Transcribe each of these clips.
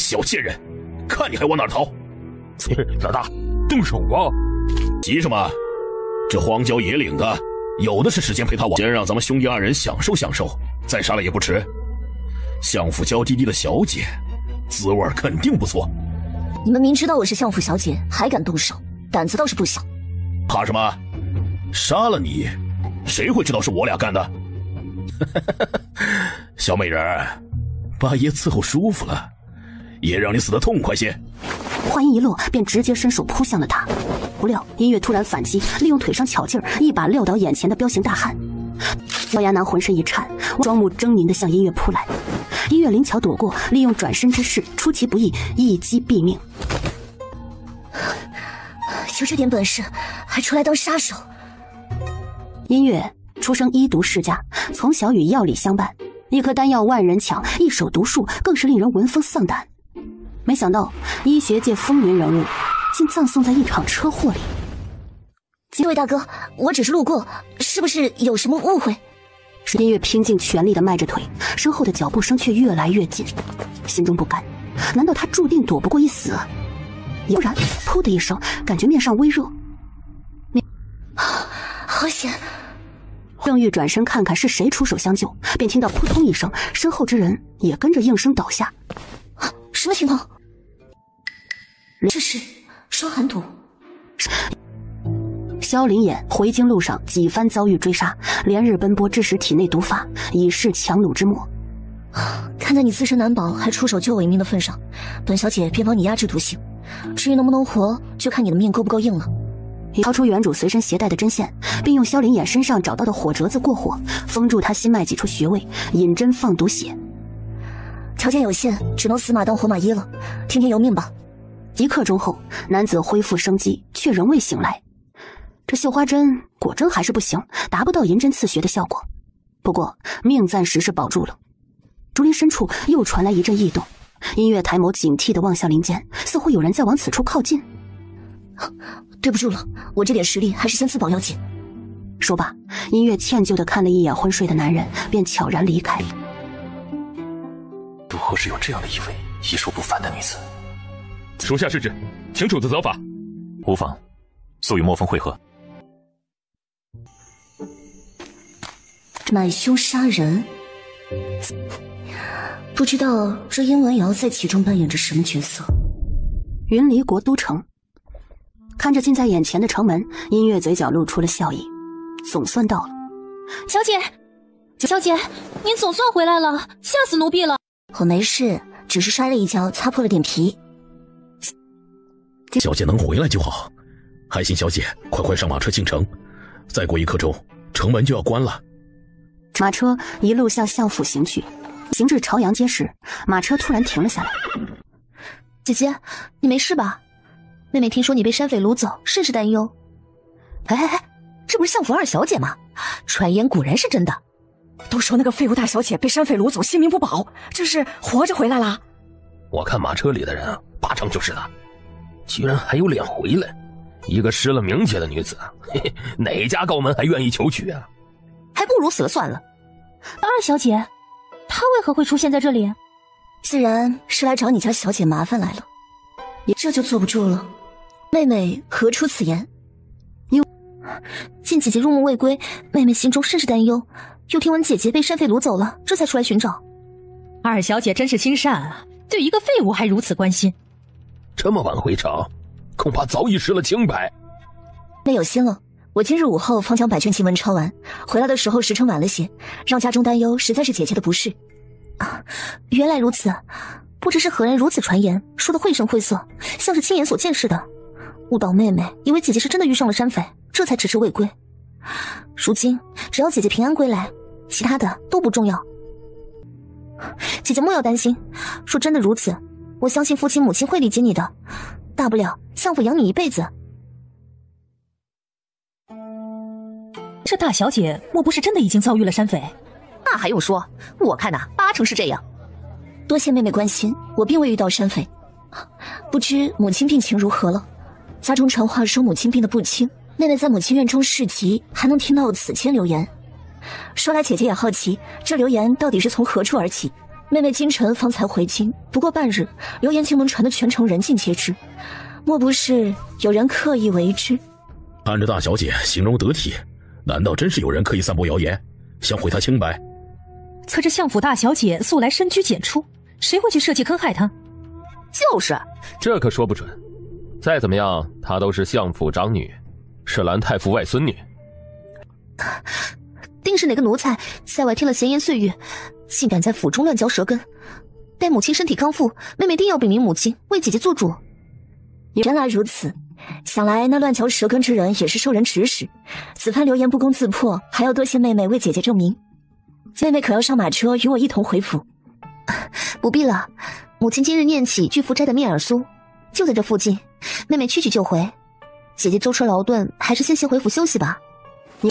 小贱人，看你还往哪逃！老大，动手吧！急什么？这荒郊野岭的，有的是时间陪他玩。先让咱们兄弟二人享受享受，再杀了也不迟。相府娇滴滴的小姐，滋味肯定不错。你们明知道我是相府小姐，还敢动手，胆子倒是不小。怕什么？杀了你，谁会知道是我俩干的？小美人，把爷伺候舒服了，也让你死得痛快些。话音一落，便直接伸手扑向了他。不料音乐突然反击，利用腿上巧劲儿，一把撂倒眼前的彪形大汉。獠牙男浑身一颤，双目狰狞地向音乐扑来。音乐灵巧躲过，利用转身之势，出其不意，一击毙命。就这点本事，还出来当杀手？音乐出生医毒世家，从小与药理相伴，一颗丹药万人抢，一手毒术更是令人闻风丧胆。没想到医学界风云人物竟葬送在一场车祸里。这位大哥，我只是路过，是不是有什么误会？音乐拼尽全力地迈着腿，身后的脚步声却越来越近，心中不甘，难道他注定躲不过一死？突然噗的一声，感觉面上微热，好险！正欲转身看看是谁出手相救，便听到扑通一声，身后之人也跟着应声倒下。什么情况？这是霜寒毒。萧林眼回京路上几番遭遇追杀，连日奔波，致使体内毒发，已是强弩之末。看在你自身难保，还出手救我一命的份上，本小姐便帮你压制毒性。至于能不能活，就看你的命够不够硬了。掏出原主随身携带的针线，并用萧林眼身上找到的火折子过火，封住他心脉几处穴位，引针放毒血。条件有限，只能死马当活马医了，听天由命吧。一刻钟后，男子恢复生机，却仍未醒来。这绣花针果真还是不行，达不到银针刺穴的效果。不过命暂时是保住了。竹林深处又传来一阵异动，音乐抬眸警惕地望向林间，似乎有人在往此处靠近。对不住了，我这点实力还是先自保要紧。说罢，音乐歉疚地看了一眼昏睡的男人，便悄然离开。如何是有这样的一位医术不凡的女子？属下失职，请主子责罚。无妨，速与墨风会合。买凶杀人，不知道这殷文瑶在其中扮演着什么角色。云离国都城，看着近在眼前的城门，音乐嘴角露出了笑意，总算到了。小姐，小姐，您总算回来了，吓死奴婢了。我没事，只是摔了一跤，擦破了点皮。小姐能回来就好，还请小姐快上马车进城，再过1刻钟，城门就要关了。马车一路向相府行去，行至朝阳街时，马车突然停了下来。姐姐，你没事吧？妹妹听说你被山匪掳走，甚是担忧。哎，这不是相府二小姐吗？传言果然是真的。都说那个废物大小姐被山匪掳走，性命不保，这是活着回来啦。我看马车里的人8成就是她，居然还有脸回来。一个失了名节的女子，嘿嘿，哪家高门还愿意求娶啊？还不如死了算了。二小姐，她为何会出现在这里？自然是来找你家小姐麻烦来了，这就坐不住了。妹妹何出此言？见姐姐入梦未归，妹妹心中甚是担忧，又听闻姐姐被山匪掳走了，这才出来寻找。二小姐真是心善啊，对一个废物还如此关心。这么晚回朝，恐怕早已失了清白。妹有心了，我今日午后方将100卷经文抄完，回来的时候时辰晚了些，让家中担忧实在是姐姐的不是。原来如此，不知是何人如此传言，说的绘声绘色，像是亲眼所见似的，误导妹妹以为姐姐是真的遇上了山匪，这才迟迟未归。如今只要姐姐平安归来，其他的都不重要。姐姐莫要担心，若真的如此，我相信父亲母亲会理解你的，大不了相府养你一辈子。这大小姐莫不是真的已经遭遇了山匪？那还用说，我看8成是这样。多谢妹妹关心，我并未遇到山匪。不知母亲病情如何了？家中传话说母亲病得不轻，妹妹在母亲院中侍疾，还能听到此间流言。说来姐姐也好奇，这流言到底是从何处而起？妹妹今晨方才回京，不过半日，流言竟能传得全城人尽皆知，莫不是有人刻意为之？看着大小姐形容得体，难道真是有人刻意散播谣言，想毁她清白？可这相府大小姐素来深居简出，谁会去设计坑害她？就是，这可说不准。再怎么样，她都是相府长女，是兰太傅外孙女。定是哪个奴才在外听了闲言碎语，竟敢在府中乱嚼舌根。待母亲身体康复，妹妹定要禀明母亲，为姐姐做主。原来如此，想来那乱嚼舌根之人也是受人指使，此番流言不攻自破，还要多谢妹妹为姐姐证明。妹妹可要上马车与我一同回府？不必了，母亲今日念起巨福斋的面耳酥，就在这附近，妹妹去就回。姐姐舟车劳顿，还是先回府休息吧。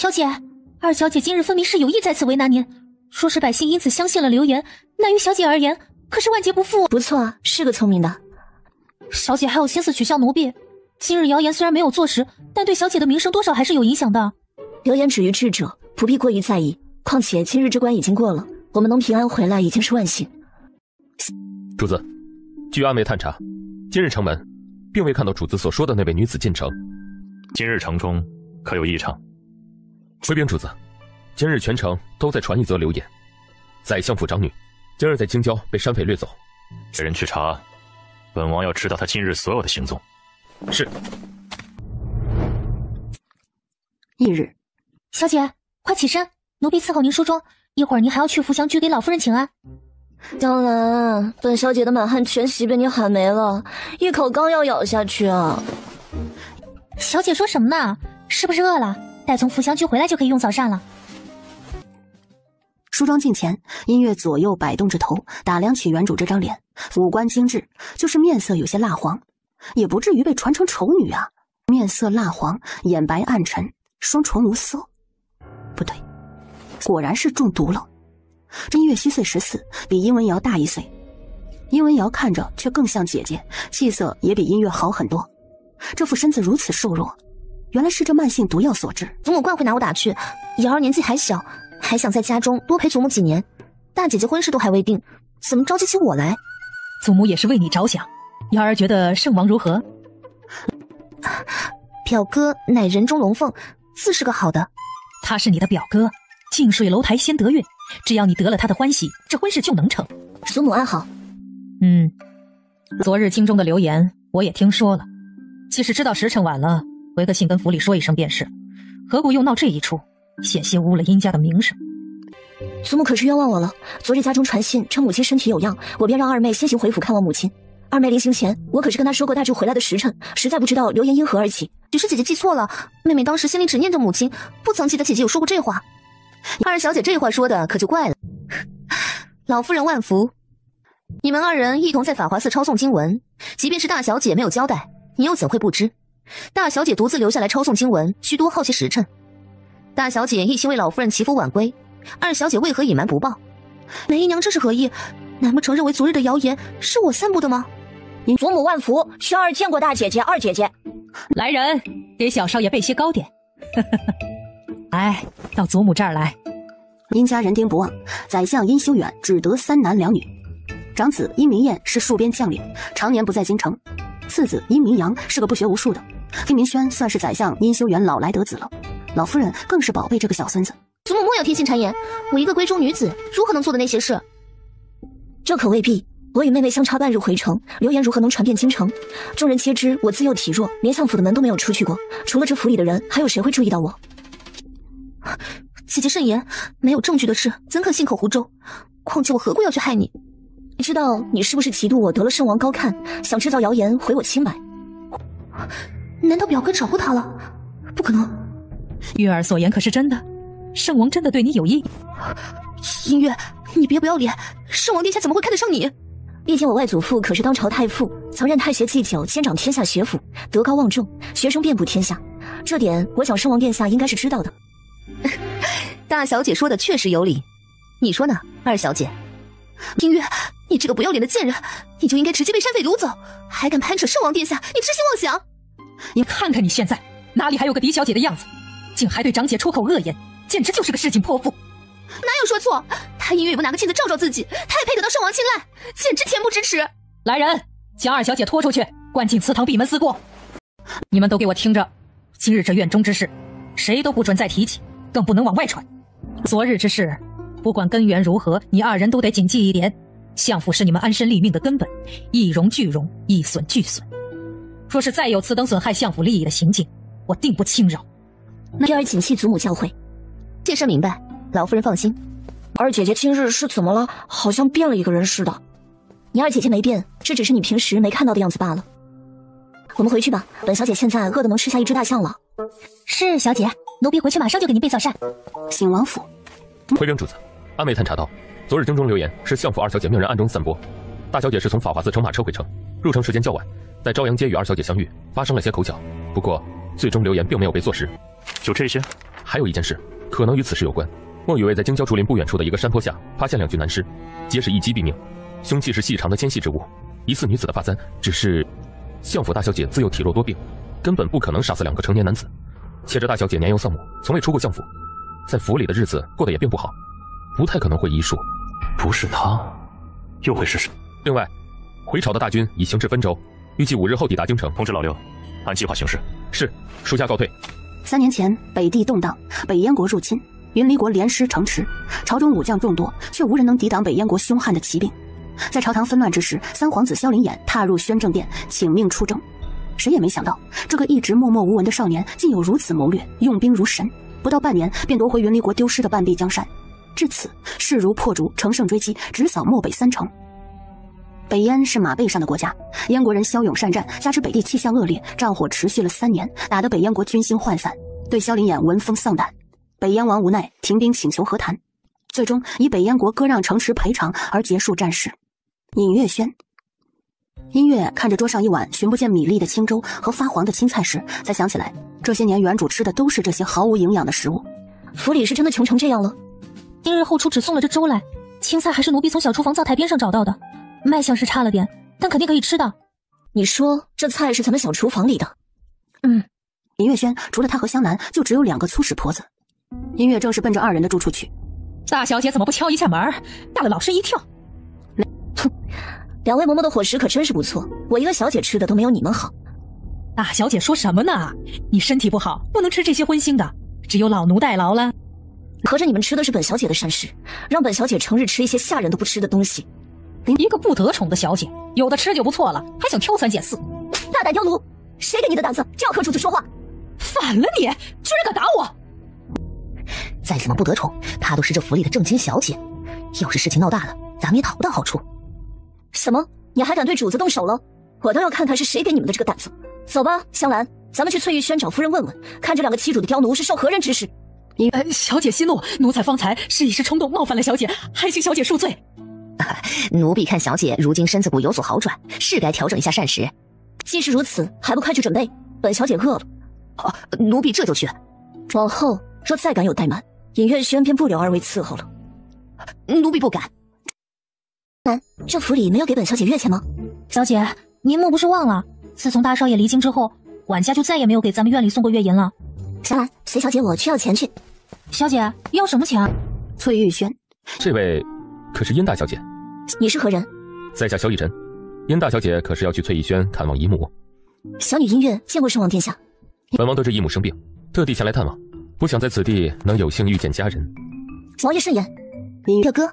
小姐，二小姐今日分明是有意在此为难您，说是百姓因此相信了流言，那于小姐而言可是万劫不复。不错啊，是个聪明的。小姐还有心思取笑奴婢，今日谣言虽然没有坐实，但对小姐的名声多少还是有影响的。流言止于智者，不必过于在意。况且今日之关已经过了，我们能平安回来已经是万幸。主子，据阿妹探查，今日城门并未看到主子所说的那位女子进城。今日城中可有异常？回禀主子，今日全城都在传一则流言，宰相府长女今日在京郊被山匪掠走。派人去查，本王要知道她今日所有的行踪。是。翌日，小姐快起身，奴婢伺候您梳妆，一会儿您还要去福祥居给老夫人请安。江兰，本小姐的满汉全席被你喊没了，一口刚要咬下去啊！小姐说什么呢？是不是饿了？待从福祥居回来就可以用早膳了。梳妆镜前，音乐左右摆动着头，打量起原主这张脸，五官精致，就是面色有些蜡黄，也不至于被传成丑女啊。面色蜡黄，眼白暗沉，双唇无色。不对，果然是中毒了。这音乐虚岁14，比殷文瑶大1岁。殷文瑶看着却更像姐姐，气色也比音乐好很多。这副身子如此瘦弱，原来是这慢性毒药所致。祖母惯会拿我打趣，瑶儿年纪还小，还想在家中多陪祖母几年。大姐姐婚事都还未定，怎么着急起我来？祖母也是为你着想。瑶儿觉得圣王如何？表哥乃人中龙凤，自是个好的。他是你的表哥，近水楼台先得月，只要你得了他的欢喜，这婚事就能成。祖母安好。昨日京中的流言我也听说了，即使知道时辰晚了，回个信跟府里说一声便是，何故又闹这一出，险些污了殷家的名声。祖母可是冤枉我了，昨日家中传信称母亲身体有恙，我便让二妹先行回府看望母亲。二妹临行前，我可是跟她说过大致回来的时辰，实在不知道流言因何而起。只是姐姐记错了，妹妹当时心里只念着母亲，不曾记得姐姐有说过这话。二小姐这话说的可就怪了。老夫人万福，你们二人一同在法华寺抄诵经文，即便是大小姐没有交代，你又怎会不知？大小姐独自留下来抄诵经文，需多耗些时辰。大小姐一心为老夫人祈福晚归，二小姐为何隐瞒不报？梅姨娘这是何意？难不成认为昨日的谣言是我散布的吗？祖母万福，轩儿见过大姐姐、二姐姐。来人，给小少爷备些糕点。来，到祖母这儿来。殷家人丁不旺，宰相殷修远只得3男2女。长子殷明彦是戍边将领，常年不在京城。次子殷明阳是个不学无术的。殷明轩算是宰相殷修远老来得子了，老夫人更是宝贝这个小孙子。祖母莫要听信谗言，我一个闺中女子如何能做的那些事？这可未必。我与妹妹相差半日回城，流言如何能传遍京城？众人皆知我自幼体弱，连相府的门都没有出去过，除了这府里的人，还有谁会注意到我？姐姐慎言，没有证据的事怎可信口胡诌？况且我何故要去害你？你知道你是不是嫉妒我得了圣王高看，想制造谣言毁我清白？难道表哥找过他了？不可能。月儿所言可是真的？圣王真的对你有意？音乐，你别不要脸，圣王殿下怎么会看得上你？毕竟我外祖父可是当朝太傅，曾任太学祭酒，监掌天下学府，德高望重，学生遍布天下。这点我想圣王殿下应该是知道的。大小姐说的确实有理，你说呢，二小姐？音乐，你这个不要脸的贱人，你就应该直接被山匪掳走，还敢攀扯圣王殿下，你痴心妄想！你看看你现在哪里还有个嫡小姐的样子，竟还对长姐出口恶言，简直就是个市井泼妇。哪有说错？他音乐也不拿个镜子照照自己，他也配得到圣王青睐，简直恬不知耻！来人，将二小姐拖出去，关进祠堂，闭门思过。你们都给我听着，今日这院中之事，谁都不准再提起，更不能往外传。昨日之事，不管根源如何，你二人都得谨记一点：相府是你们安身立命的根本，一荣俱荣，一损俱损。若是再有此等损害相府利益的行径，我定不轻饶。第二谨记祖母教诲。妾身明白，老夫人放心。二姐姐今日是怎么了？好像变了一个人似的。你二姐姐没变，这只是你平时没看到的样子罢了。我们回去吧，本小姐现在饿得能吃下一只大象了。是小姐，奴婢回去马上就给您备早膳。醒王府，回禀主子，阿妹探查到，昨日京中流言是相府二小姐命人暗中散播。大小姐是从法华寺乘马车回城，入城时间较晚，在朝阳街与二小姐相遇，发生了些口角。不过最终流言并没有被坐实。就这些？还有一件事，可能与此事有关。莫雨薇在京郊竹林不远处的一个山坡下发现2具男尸，皆是一击毙命，凶器是细长的纤细之物，疑似女子的发簪。只是相府大小姐自幼体弱多病，根本不可能杀死2个成年男子。且这大小姐年幼丧母，从未出过相府，在府里的日子过得也并不好，不太可能会医术。不是他，又会是谁？另外，回朝的大军已行至汾州，预计5日后抵达京城。通知老六，按计划行事。是，属下告退。3年前，北地动荡，北燕国入侵，云离国连师城池，朝中武将众多，却无人能抵挡北燕国凶悍的骑兵。在朝堂纷乱之时，三皇子萧林衍踏入宣政殿，请命出征。谁也没想到，这个一直默默无闻的少年，竟有如此谋略，用兵如神，不到半年便夺回云离国丢失的半壁江山。至此，势如破竹，乘胜追击，直扫漠北3城。北燕是马背上的国家，燕国人骁勇善战，加之北地气象恶劣，战火持续了3年，打得北燕国军心涣散，对萧林衍闻风丧胆。北燕王无奈，停兵请求和谈，最终以北燕国割让城池赔偿而结束战事。饮月轩，音乐看着桌上一碗寻不见米粒的清粥和发黄的青菜时，才想起来这些年原主吃的都是这些毫无营养的食物。府里是真的穷成这样了？今日后厨只送了这粥来，青菜还是奴婢从小厨房灶台边上找到的，卖相是差了点，但肯定可以吃的。你说这菜是咱们小厨房里的？音乐轩除了他和香兰，就只有2个粗使婆子。音乐正是奔着2人的住处去。大小姐怎么不敲一下门，吓了老师一跳？哼，2位嬷嬷的伙食可真是不错，我一个小姐吃的都没有你们好。大小姐说什么呢？你身体不好，不能吃这些荤腥的，只有老奴代劳了。合着你们吃的是本小姐的善事，让本小姐成日吃一些下人都不吃的东西。一个不得宠的小姐，有的吃就不错了，还想挑3拣4。大胆刁奴，谁给你的胆子这样和主子说话？反了你，居然敢打我！再怎么不得宠，她都是这府里的正经小姐，要是事情闹大了，咱们也讨不到好处。什么？你还敢对主子动手了？我倒要看看是谁给你们的这个胆子。走吧，香兰，咱们去翠玉轩找夫人问问，看这2个欺主的刁奴是受何人指使。小姐息怒，奴才方才是一时冲动冒犯了小姐，还请小姐恕罪。奴婢看小姐如今身子骨有所好转，是该调整一下膳食。既是如此，还不快去准备？本小姐饿了。奴婢这就去。往后若再敢有怠慢，尹月轩便不留2位伺候了。奴婢不敢。这府里没有给本小姐月钱吗？小姐，您莫不是忘了，自从大少爷离京之后，管家就再也没有给咱们院里送过月银了。香兰，随小姐我去要钱去。小姐要什么钱？翠玉轩，这位可是殷大小姐？你是何人？在下萧逸尘。殷大小姐可是要去翠逸轩看望姨母？小女音乐见过圣王殿下。本王得知姨母生病，特地前来探望，不想在此地能有幸遇见家人。王爷慎言。表哥，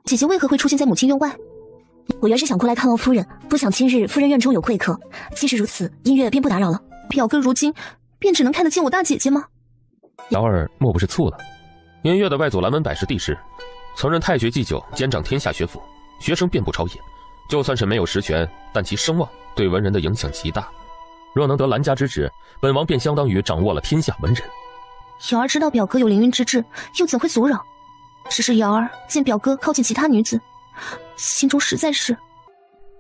姐姐为何会出现在母亲院外？我原是想过来看望夫人，不想今日夫人院中有贵客。既是如此，音乐便不打扰了。表哥如今便只能看得见我大姐姐吗？瑶儿莫不是醋了？音乐的外祖蓝文柏是帝室，曾任太学祭酒，监掌天下学府，学生遍布朝野。就算是没有实权，但其声望对文人的影响极大。若能得兰家之旨，本王便相当于掌握了天下文人。瑶儿知道表哥有凌云之志，又怎会阻扰？只是瑶儿见表哥靠近其他女子，心中实在是……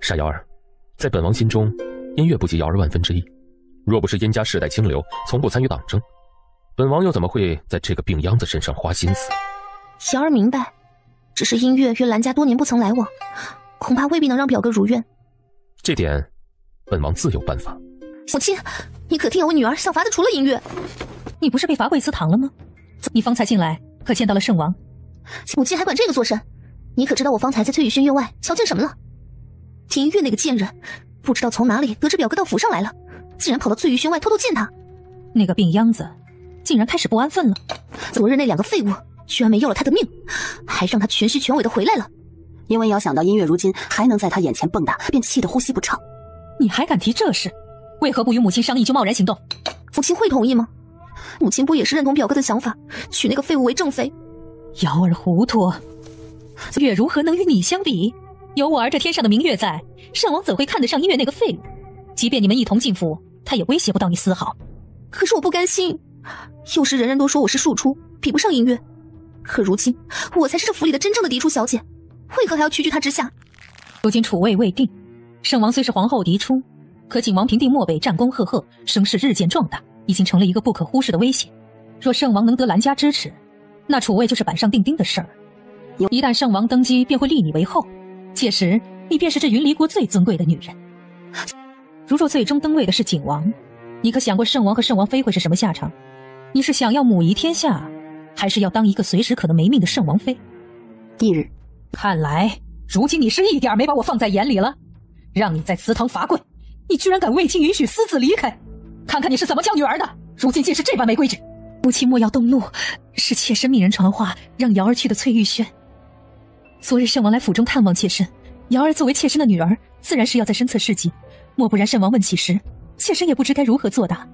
傻瑶儿，在本王心中，音乐不及瑶儿1/1000。若不是殷家世代清流，从不参与党争，本王又怎么会在这个病秧子身上花心思？瑶儿明白，只是音乐与兰家多年不曾来往，恐怕未必能让表哥如愿。这点，本王自有办法。母亲，你可听我女儿想法子除了音乐？你不是被罚跪祠堂了吗？你方才进来，可见到了圣王？母亲还管这个做甚？你可知道我方才在翠雨轩院外瞧见什么了？田月那个贱人，不知道从哪里得知表哥到府上来了，竟然跑到翠雨轩外偷偷见他。那个病秧子竟然开始不安分了。昨日那2个废物居然没要了他的命，还让他全虚全伪的回来了。因为遥想到音乐如今还能在他眼前蹦跶，便气得呼吸不畅。你还敢提这事？为何不与母亲商议就贸然行动？父亲会同意吗？母亲不也是认同表哥的想法，娶那个废物为正妃？瑶儿糊涂，月如何能与你相比？有我儿这天上的明月在，圣王怎会看得上音乐那个废物？即便你们一同进府，他也威胁不到你丝毫。可是我不甘心，有时人人都说我是庶出，比不上音乐，可如今我才是这府里的真正的嫡出小姐，为何还要屈居他之下？如今储位未定，圣王虽是皇后嫡出，可景王平定漠北，战功赫赫，声势日渐壮大，已经成了一个不可忽视的威胁。若圣王能得兰家支持，那储位就是板上钉钉的事儿。一旦圣王登基，便会立你为后，届时你便是这云离国最尊贵的女人。如若最终登位的是景王，你可想过圣王和圣王妃会是什么下场？你是想要母仪天下，还是要当一个随时可能没命的圣王妃？翌日，看来如今你是一点没把我放在眼里了。让你在祠堂罚跪，你居然敢未经允许私自离开，看看你是怎么教女儿的！如今竟是这般没规矩。母亲莫要动怒，是妾身命人传话，让瑶儿去的翠玉轩。昨日圣王来府中探望妾身，瑶儿作为妾身的女儿，自然是要在身侧侍疾，莫不然圣王问起时，妾身也不知该如何作答。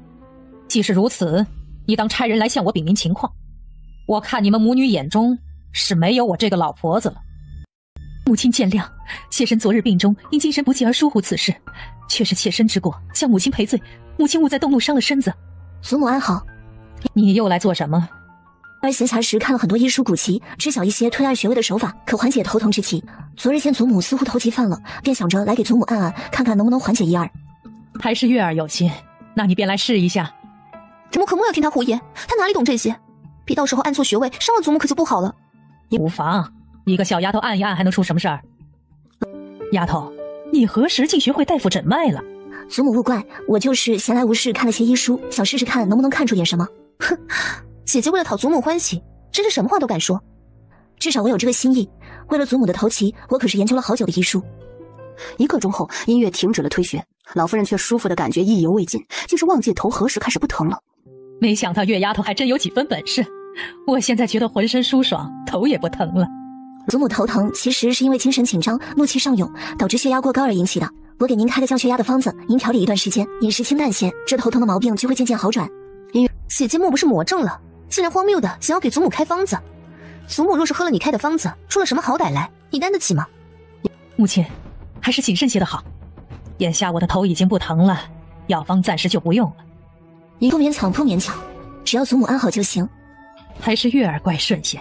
既是如此，你当差人来向我禀明情况。我看你们母女眼中是没有我这个老婆子了。母亲见谅，妾身昨日病中因精神不济而疏忽此事，却是妾身之过，向母亲赔罪。母亲误在动怒伤了身子。祖母安好。你又来做什么？儿闲暇时看了很多医书古籍，知晓一些推按穴位的手法，可缓解头疼之疾。昨日见祖母似乎头疾犯了，便想着来给祖母按按，看看能不能缓解一二。还是月儿有心，那你便来试一下。祖母可莫要听他胡言，他哪里懂这些？别到时候按错穴位，伤了祖母可就不好了。无妨，一个小丫头按一按还能出什么事儿？丫头，你何时竟学会大夫诊脉了？祖母勿怪，我就是闲来无事看了些医书，想试试看能不能看出点什么。哼，姐姐为了讨祖母欢喜，真是什么话都敢说。至少我有这个心意，为了祖母的头疾，我可是研究了好久的医书。1刻钟后，音乐停止了推穴，老夫人却舒服的感觉意犹未尽，竟是忘记头何时开始不疼了。没想到月丫头还真有几分本事，我现在觉得浑身舒爽，头也不疼了。祖母头疼其实是因为精神紧张，怒气上涌，导致血压过高而引起的。我给您开个降血压的方子，您调理一段时间，饮食清淡些，这头疼的毛病就会渐渐好转。姐姐莫不是魔怔了，竟然荒谬的想要给祖母开方子。祖母若是喝了你开的方子，出了什么好歹来，你担得起吗？母亲，还是谨慎些的好。眼下我的头已经不疼了，药方暂时就不用了。不勉强不勉强，只要祖母安好就行。还是月儿怪顺些。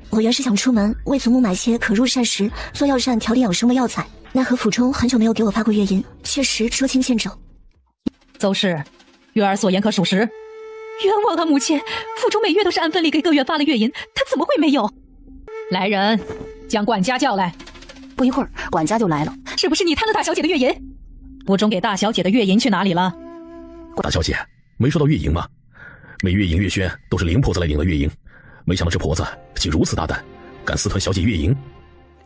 我原是想出门为祖母买些可入膳食、做药膳调理养生的药材，奈何府中很久没有给我发过月银，确实捉襟见肘。邹氏，月儿所言可属实？冤枉啊，母亲！府中每月都是按分例给各院发了月银，他怎么会没有？来人，将管家叫来。不一会儿，管家就来了。是不是你贪了大小姐的月银？府中给大小姐的月银去哪里了？大小姐没收到月银吗？每月银月轩都是林婆子来领的月银，没想到这婆子竟如此大胆，敢私吞小姐月银。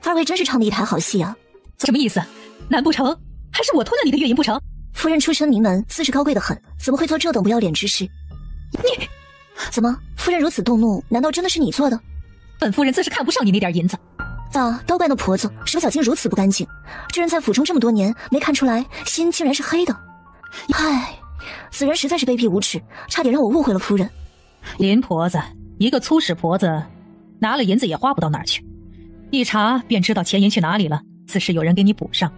二位真是唱的一台好戏啊！什么意思？难不成还是我吞了你的月银不成？夫人出身名门，自是高贵的很，怎么会做这等不要脸之事？你怎么，夫人如此动怒，难道真的是你做的？本夫人自是看不上你那点银子。啊，都怪那婆子，手脚竟如此不干净。这人在府中这么多年，没看出来心竟然是黑的。唉，此人实在是卑鄙无耻，差点让我误会了夫人。林婆子，一个粗使婆子，拿了银子也花不到哪儿去。一查便知道钱银去哪里了，自是有人给你补上。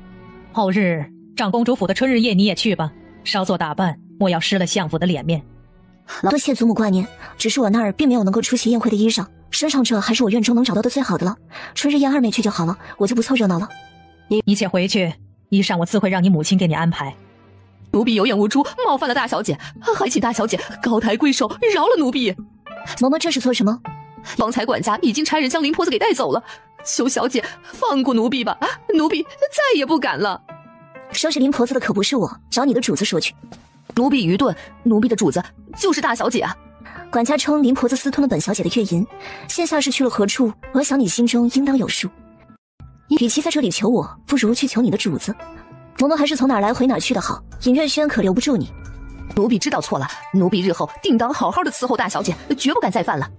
后日长公主府的春日宴你也去吧，稍作打扮，莫要失了相府的脸面。多谢祖母挂念，只是我那儿并没有能够出席宴会的衣裳，身上这还是我院中能找到的最好的了。春日宴二妹去就好了，我就不凑热闹了。你且回去，衣裳我自会让你母亲给你安排。奴婢有眼无珠，冒犯了大小姐，还请大小姐高抬贵手，饶了奴婢。嬷嬷这是做什么？方才管家已经差人将林婆子给带走了，求小姐放过奴婢吧，奴婢再也不敢了。收拾林婆子的可不是我，找你的主子说去。奴婢愚钝，奴婢的主子就是大小姐啊。管家称林婆子私吞了本小姐的月银，现下是去了何处，我想你心中应当有数。与其在这里求我，不如去求你的主子。嬷嬷还是从哪儿来回哪儿去的好，尹月轩可留不住你。奴婢知道错了，奴婢日后定当好好的伺候大小姐，绝不敢再犯了。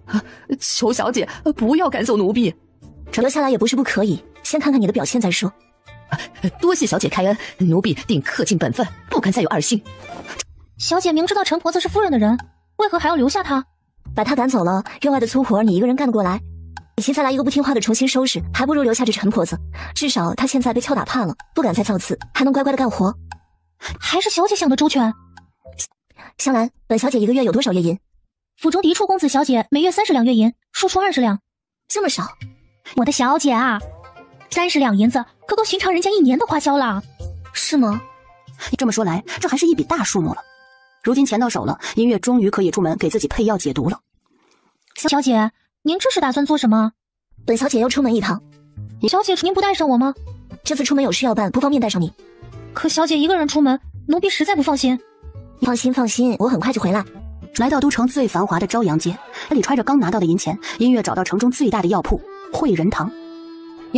求小姐不要赶走奴婢，留下来也不是不可以，先看看你的表现再说。多谢小姐开恩，奴婢定恪尽本分，不敢再有二心。小姐明知道陈婆子是夫人的人，为何还要留下她？把她赶走了，院外的粗活你一个人干得过来？与其再来一个不听话的重新收拾，还不如留下这陈婆子。至少她现在被敲打怕了，不敢再造次，还能乖乖的干活。还是小姐想得周全。香兰，本小姐一个月有多少月银？府中嫡出公子小姐每月30两月银，庶出20两。这么少？我的小姐啊，30两银子可够寻常人家1年的花销了。是吗？这么说来，这还是一笔大数目了。如今钱到手了，音乐终于可以出门给自己配药解毒了。小姐，您这是打算做什么？本小姐要出门一趟。小姐，您不带上我吗？这次出门有事要办，不方便带上你。可小姐一个人出门，奴婢实在不放心。放心，我很快就回来。来到都城最繁华的朝阳街，里揣着刚拿到的银钱，音乐找到城中最大的药铺汇仁堂。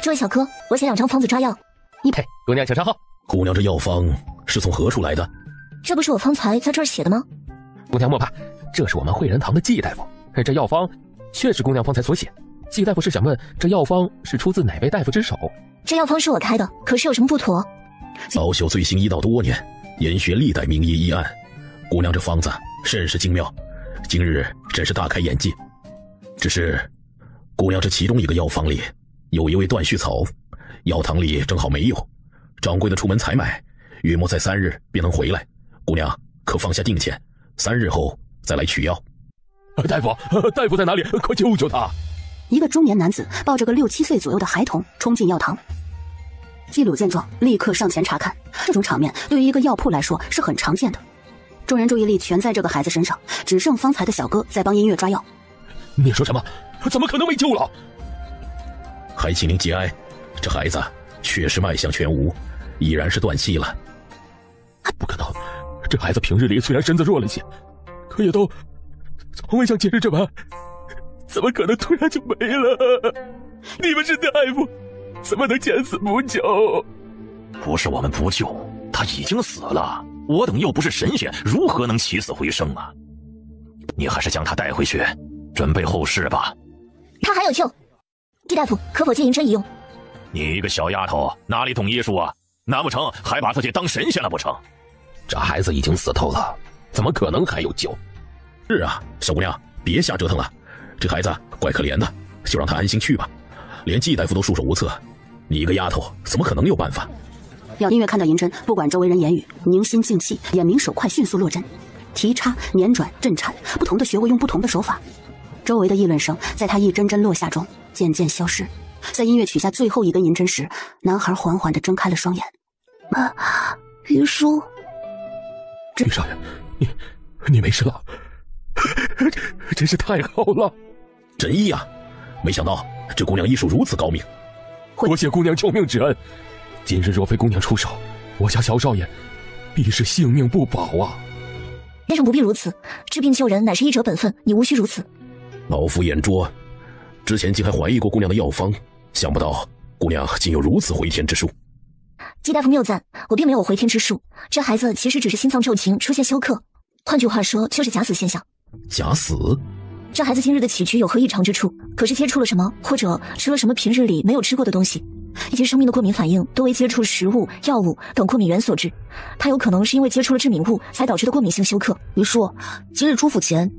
这位小哥，我想2张方子抓药。嘿，姑娘请上号。姑娘，这药方是从何处来的？这不是我方才在这儿写的吗？姑娘莫怕，这是我们汇仁堂的季大夫。这药方确是姑娘方才所写。季大夫是想问，这药方是出自哪位大夫之手？这药方是我开的，可是有什么不妥？老朽醉心医道多年，研学历代名医医案，姑娘这方子甚是精妙，今日真是大开眼界。只是姑娘这其中一个药方里有一味断续草，药堂里正好没有，掌柜的出门采买，约莫在3日便能回来。姑娘可放下定钱，3日后再来取药。大夫在哪里？快救救他！一个中年男子抱着个6、7岁左右的孩童冲进药堂。季鲁见状，立刻上前查看。这种场面对于一个药铺来说是很常见的。众人注意力全在这个孩子身上，只剩方才的小哥在帮音乐抓药。你说什么？怎么可能没救了？还请您节哀，这孩子确实脉象全无，已然是断气了。不可能，这孩子平日里虽然身子弱了些，可也都从未像今日这般，怎么可能突然就没了？你们是大夫，怎么能见死不救？不是我们不救，他已经死了。我等又不是神仙，如何能起死回生啊？你还是将他带回去，准备后事吧。他还有救，季大夫可否借银针一用？你一个小丫头哪里懂医术啊？难不成还把自己当神仙了不成？这孩子已经死透了，怎么可能还有救？是啊，小姑娘别瞎折腾了，这孩子怪可怜的，就让他安心去吧。连季大夫都束手无策，你一个丫头怎么可能有办法？要音乐看到银针，不管周围人言语，凝心静气，眼明手快，迅速落针，提插、捻转、震颤，不同的穴位用不同的手法。周围的议论声在他一针针落下中渐渐消失。在音乐取下最后一根银针时，男孩缓缓地睁开了双眼。于叔，玉少爷，你没事了，真是太好了。真医啊，没想到这姑娘医术如此高明，多谢姑娘救命之恩。今日若非姑娘出手，我家小少爷必是性命不保啊！先生不必如此，治病救人乃是医者本分，你无需如此。老夫眼拙，之前竟还怀疑过姑娘的药方，想不到姑娘竟有如此回天之术。季大夫谬赞，我并没有回天之术，这孩子其实只是心脏骤停出现休克，换句话说就是假死现象。假死？这孩子今日的起居有何异常之处？可是接触了什么，或者吃了什么平日里没有吃过的东西？以及生命的过敏反应多为接触食物、药物等过敏源所致，他有可能是因为接触了致敏物才导致的过敏性休克。于叔，今日出府前，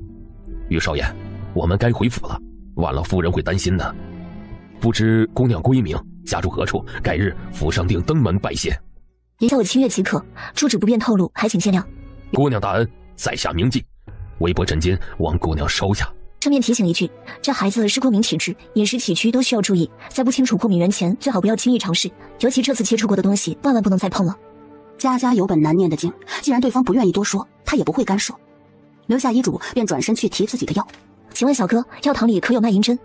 于少爷，我们该回府了，晚了夫人会担心的。不知姑娘闺名，家住何处？改日府上定登门拜谢。言下我清阅即可，住址不便透露，还请见谅。姑娘大恩，在下铭记，微薄枕巾，望姑娘收下。顺便提醒一句，这孩子是过敏体质，饮食起居都需要注意，在不清楚过敏源前，最好不要轻易尝试，尤其这次接触过的东西，万万不能再碰了。家家有本难念的经，既然对方不愿意多说，他也不会干涉。留下医嘱，便转身去提自己的药。请问小哥，药堂里可有卖银针？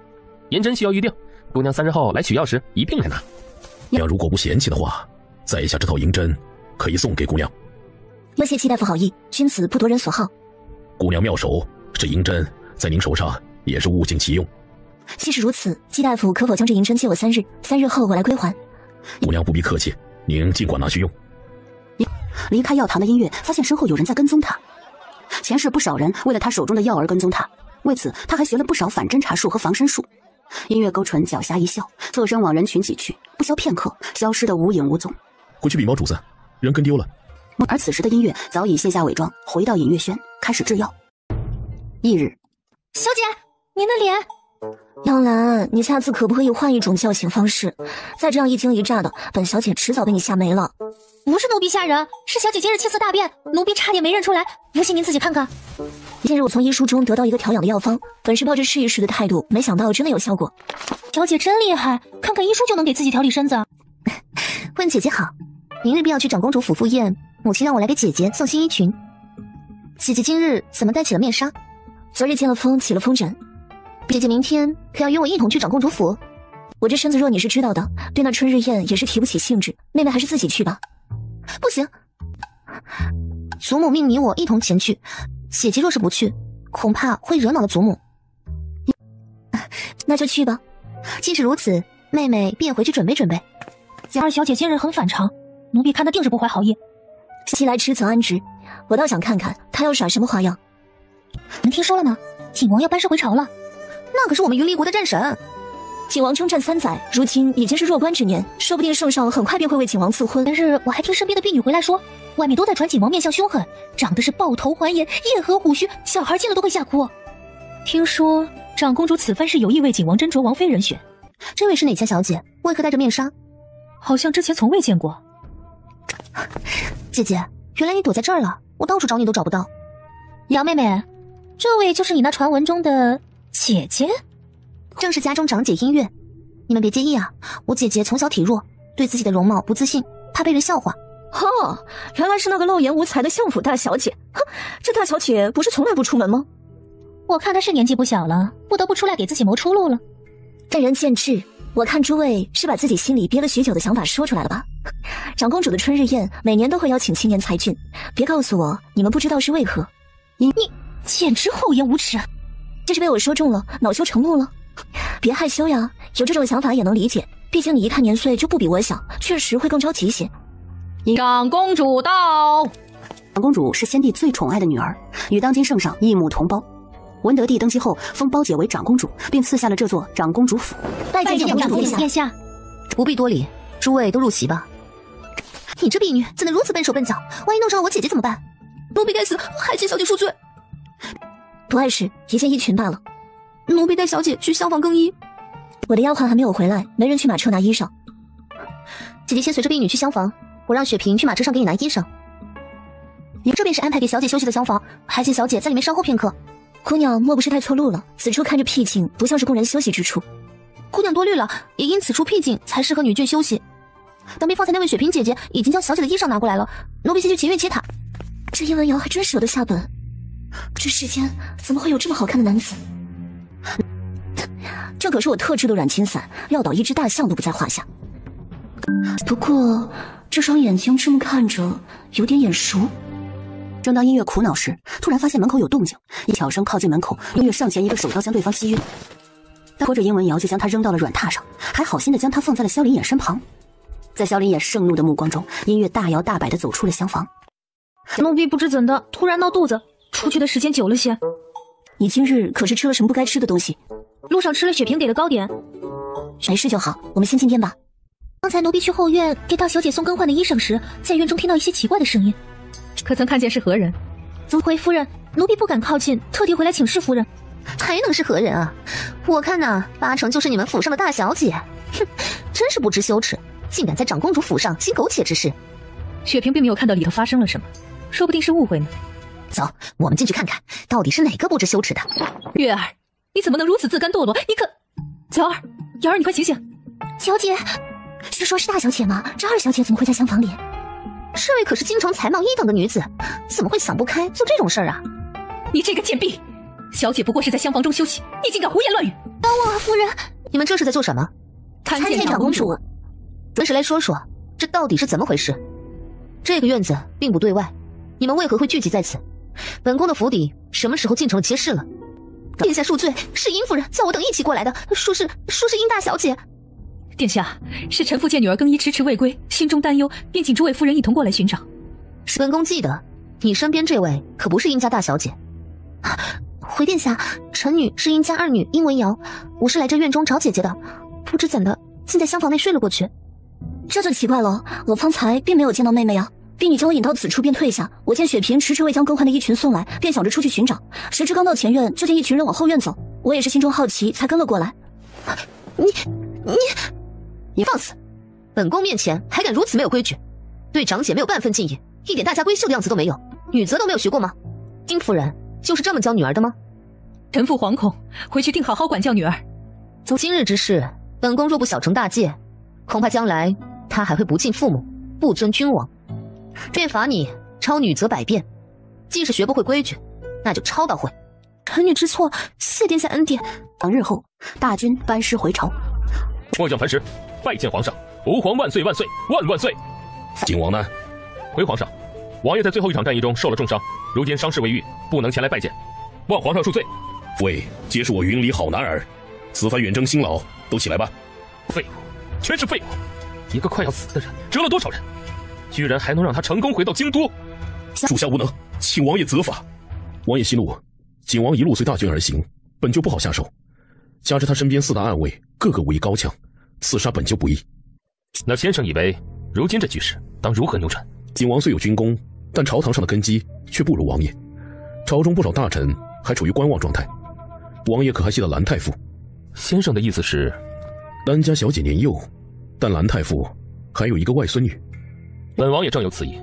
银针需要预定，姑娘3日后来取药时一并来拿。娘如果不嫌弃的话，在下这套银针可以送给姑娘。多谢季大夫好意，君子不夺人所好。姑娘妙手，这银针在您手上也是物尽其用。既是如此，季大夫可否将这银针借我3日？3日后我来归还。姑娘不必客气，您尽管拿去用。离开药堂的音乐发现身后有人在跟踪他，前世不少人为了他手中的药而跟踪他，为此他还学了不少反侦查术和防身术。音乐勾唇狡黠一笑，侧身往人群挤去，不消片刻，消失得无影无踪。回去禀报主子，人跟丢了。而此时的音乐早已卸下伪装，回到隐月轩，开始制药。翌日，小姐，您的脸。杨澜，你下次可不可以换一种叫醒方式？再这样一惊一乍的，本小姐迟早被你吓没了。不是奴婢吓人，是小姐今日亲自大便，奴婢差点没认出来，不信您自己看看。近日我从医书中得到一个调养的药方，本是抱着试一试的态度，没想到真的有效果。小姐真厉害，看看医书就能给自己调理身子。问姐姐好，明日便要去长公主府赴宴，母亲让我来给姐姐送新衣裙。姐姐今日怎么戴起了面纱？昨日见了风起了风疹。姐姐明天可要约我一同去长公主府。我这身子弱你是知道的，对那春日宴也是提不起兴致，妹妹还是自己去吧。不行，祖母命你我一同前去，姐姐若是不去，恐怕会惹恼了祖母。那就去吧。既是如此，妹妹便回去准备准备。二小姐今日很反常，奴婢看她定是不怀好意。既来迟则安之，我倒想看看她要耍什么花样。您听说了吗？景王要班师回朝了。那可是我们云离国的战神。景王征战3载，如今已经是弱冠之年，说不定圣上很快便会为景王赐婚。前日我还听身边的婢女回来说，外面都在传景王面相凶狠，长得是豹头环眼，叶合虎须，小孩见了都会吓哭。听说长公主此番是有意为景王斟酌王妃人选。这位是哪家小姐？为何戴着面纱？好像之前从未见过。姐姐，原来你躲在这儿了，我到处找你都找不到。杨妹妹，这位就是你那传闻中的姐姐？正是家中长姐音乐，你们别介意啊，我姐姐从小体弱，对自己的容貌不自信，怕被人笑话。哦，原来是那个露颜无才的相府大小姐。哼，这大小姐不是从来不出门吗？我看她是年纪不小了，不得不出来给自己谋出路了。见仁见智，我看诸位是把自己心里憋了许久的想法说出来了吧？长公主的春日宴每年都会邀请青年才俊，别告诉我你们不知道是为何。你简直厚颜无耻！这是被我说中了，恼羞成怒了。别害羞呀，有这种想法也能理解，毕竟你一看年岁就不比我小，确实会更着急些。长公主到。长公主是先帝最宠爱的女儿，与当今圣上一母同胞。文德帝登基后封胞姐为长公主，并赐下了这座长公主府。拜见长公主殿下。不必多礼，诸位都入席吧。你这婢女怎能如此笨手笨脚？万一弄伤了我姐姐怎么办？奴婢该死，还请小姐恕罪。不碍事，一件衣裙罢了。奴婢带小姐去厢房更衣。我的丫鬟还没有回来，没人去马车拿衣裳。姐姐先随着婢女去厢房，我让雪萍去马车上给你拿衣裳。这便是安排给小姐休息的厢房，还请小姐在里面稍后片刻。姑娘莫不是带错路了？此处看着僻静，不像是供人休息之处。姑娘多虑了，也因此处僻静才适合女眷休息。等被方才那位雪萍姐姐已经将小姐的衣裳拿过来了，奴婢先去前院接她。这叶文瑶还真舍得下本，这世间怎么会有这么好看的男子？这可是我特制的软筋伞，撂倒一只大象都不在话下。不过这双眼睛这么看着有点眼熟。正当音乐苦恼时，突然发现门口有动静，一悄声靠近门口，音乐上前一个手刀将对方击晕，拖着殷文瑶就将他扔到了软榻上，还好心的将他放在了萧林眼身旁。在萧林眼盛怒的目光中，音乐大摇大摆的走出了厢房。奴婢不知怎的突然闹肚子，出去的时间久了些。你今日可是吃了什么不该吃的东西？路上吃了雪萍给的糕点。没事就好，我们先进殿吧。刚才奴婢去后院给大小姐送更换的衣裳时，在院中听到一些奇怪的声音。可曾看见是何人？回夫人，奴婢不敢靠近，特地回来请示夫人。还能是何人啊？我看呐，8成就是你们府上的大小姐。哼，真是不知羞耻，竟敢在长公主府上行苟且之事。雪萍并没有看到里头发生了什么，说不定是误会呢。走，我们进去看看，到底是哪个不知羞耻的。月儿，你怎么能如此自甘堕落？你可……小儿，瑶儿，你快醒醒！小姐，是说是大小姐吗？这二小姐怎么会在厢房里？这位可是京城才貌1等的女子，怎么会想不开做这种事儿啊？你这个贱婢！小姐不过是在厢房中休息，你竟敢胡言乱语！等我，夫人，你们这是在做什么？参见长公主。准时来说说，这到底是怎么回事？这个院子并不对外，你们为何会聚集在此？本宫的府邸什么时候进城了街市了？殿下恕罪，是殷夫人叫我等一起过来的，说是殷大小姐。殿下，是臣妇见女儿更衣迟迟未归，心中担忧，便请诸位夫人一同过来寻找。本宫记得，你身边这位可不是殷家大小姐。回殿下，臣女是殷家二女殷文瑶，我是来这院中找姐姐的，不知怎的竟在厢房内睡了过去。这就奇怪了，我方才并没有见到妹妹啊。婢女将我引到此处便退下，我见雪萍迟迟未将更换的衣裙送来，便想着出去寻找，谁知刚到前院就见一群人往后院走，我也是心中好奇才跟了过来。你放肆！本宫面前还敢如此没有规矩，对长姐没有半分敬意，一点大家闺秀的样子都没有，女则都没有学过吗？殷夫人就是这么教女儿的吗？臣妇惶恐，回去定好好管教女儿。从今日之事，本宫若不小惩大戒，恐怕将来她还会不敬父母，不尊君王。便罚你抄女则百遍，既是学不会规矩，那就抄到会。臣女知错，谢殿下恩典。当日后，大军班师回朝。末将樊迟拜见皇上，吾皇万岁万岁万万岁！景王呢？回皇上，王爷在最后一场战役中受了重伤，如今伤势未愈，不能前来拜见，望皇上恕罪。喂，皆是我云里好男儿，此番远征辛劳，都起来吧。废物，全是废物！一个快要死的人，折了多少人？居然还能让他成功回到京都？属下无能，请王爷责罚。王爷息怒，景王一路随大军而行，本就不好下手，加之他身边4大暗卫个个武艺高强，刺杀本就不易。那先生以为如今这局势当如何扭转？景王虽有军功，但朝堂上的根基却不如王爷，朝中不少大臣还处于观望状态。王爷可还记得兰太傅？先生的意思是，兰家小姐年幼，但兰太傅还有一个外孙女。本王也正有此意，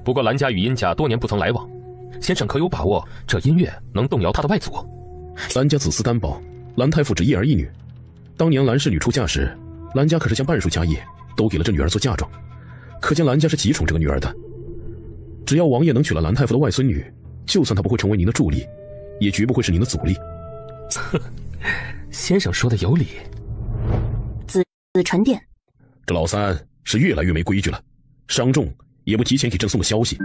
不过兰家与殷家多年不曾来往，先生可有把握这音乐能动摇他的外祖？兰家子嗣单薄，兰太傅只一儿一女。当年兰氏女出嫁时，兰家可是将半数家业都给了这女儿做嫁妆，可见兰家是极宠这个女儿的。只要王爷能娶了兰太傅的外孙女，就算她不会成为您的助力，也绝不会是您的阻力。先生说的有理。紫宸殿，这老三是越来越没规矩了，伤重也不提前给朕送个消息。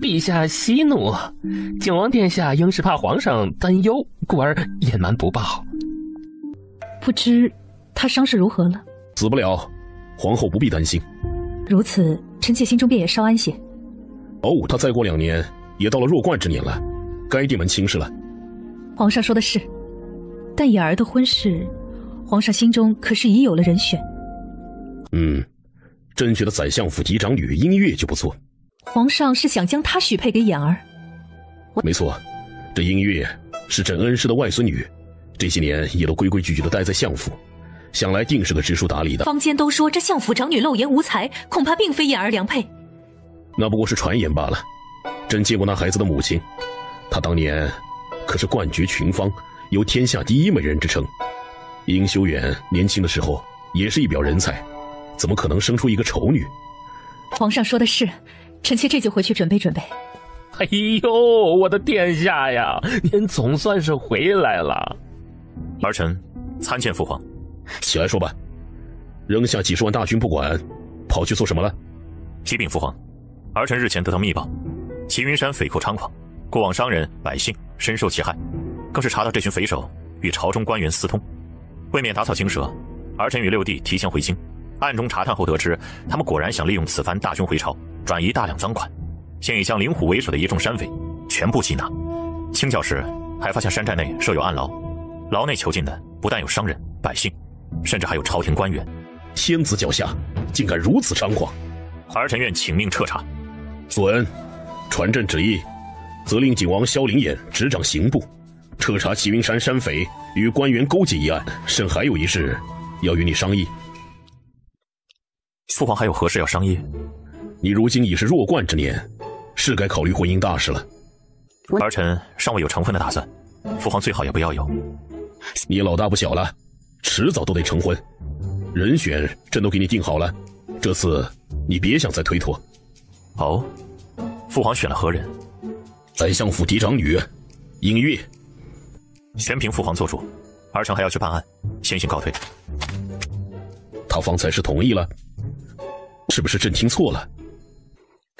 陛下息怒，景王殿下应是怕皇上担忧，故而隐瞒不报。不知他伤势如何了？死不了，皇后不必担心。如此，臣妾心中便也稍安些。哦，他再过2年也到了弱冠之年了，该定门亲事了。皇上说的是，但以儿的婚事，皇上心中可是已有了人选。朕觉得宰相府嫡长女音乐就不错。皇上是想将她许配给眼儿？没错，这音乐是朕恩师的外孙女，这些年也都规规矩矩的待在相府，想来定是个知书达理的。坊间都说这相府长女漏言无才，恐怕并非眼儿良配。那不过是传言罢了。朕见过那孩子的母亲，她当年可是冠绝群芳，有天下第一美人之称。殷修远年轻的时候也是一表人才，怎么可能生出一个丑女？皇上说的是，臣妾这就回去准备准备。哎呦，我的殿下呀，您总算是回来了。儿臣参见父皇。起来说吧，扔下几10万大军不管，跑去做什么了？启禀父皇，儿臣日前得到密报，齐云山匪寇猖狂，过往商人百姓深受其害，更是查到这群匪首与朝中官员私通。为免打草惊蛇，儿臣与6弟提前回京，暗中查探后得知，他们果然想利用此番大军回朝，转移大量赃款，现已将灵虎为首的一众山匪全部缉拿。清剿时还发现山寨内设有暗牢，牢内囚禁的不但有商人百姓，甚至还有朝廷官员。天子脚下竟敢如此猖狂！儿臣愿请命彻查。左恩，传朕旨意，责令景王萧灵眼执掌刑部，彻查齐云山山匪与官员勾结一案。甚还有一事要与你商议。父皇还有何事要商议？你如今已是弱冠之年，是该考虑婚姻大事了。儿臣尚未有成婚的打算，父皇最好也不要有。你老大不小了，迟早都得成婚。人选朕都给你定好了，这次你别想再推脱。哦，父皇选了何人？宰相府嫡长女音乐。全凭父皇做主，儿臣还要去办案，先行告退。他方才是同意了，是不是朕听错了？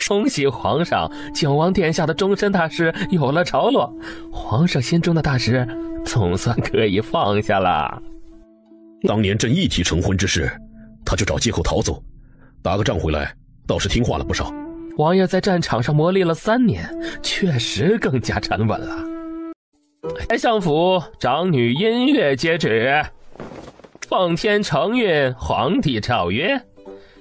恭喜皇上，景王殿下的终身大事有了着落，皇上心中的大事总算可以放下了。当年朕一提成婚之事，他就找借口逃走，打个仗回来倒是听话了不少。王爷在战场上磨砺了3年，确实更加站稳了。相府长女音乐接旨，奉天承运，皇帝诏曰：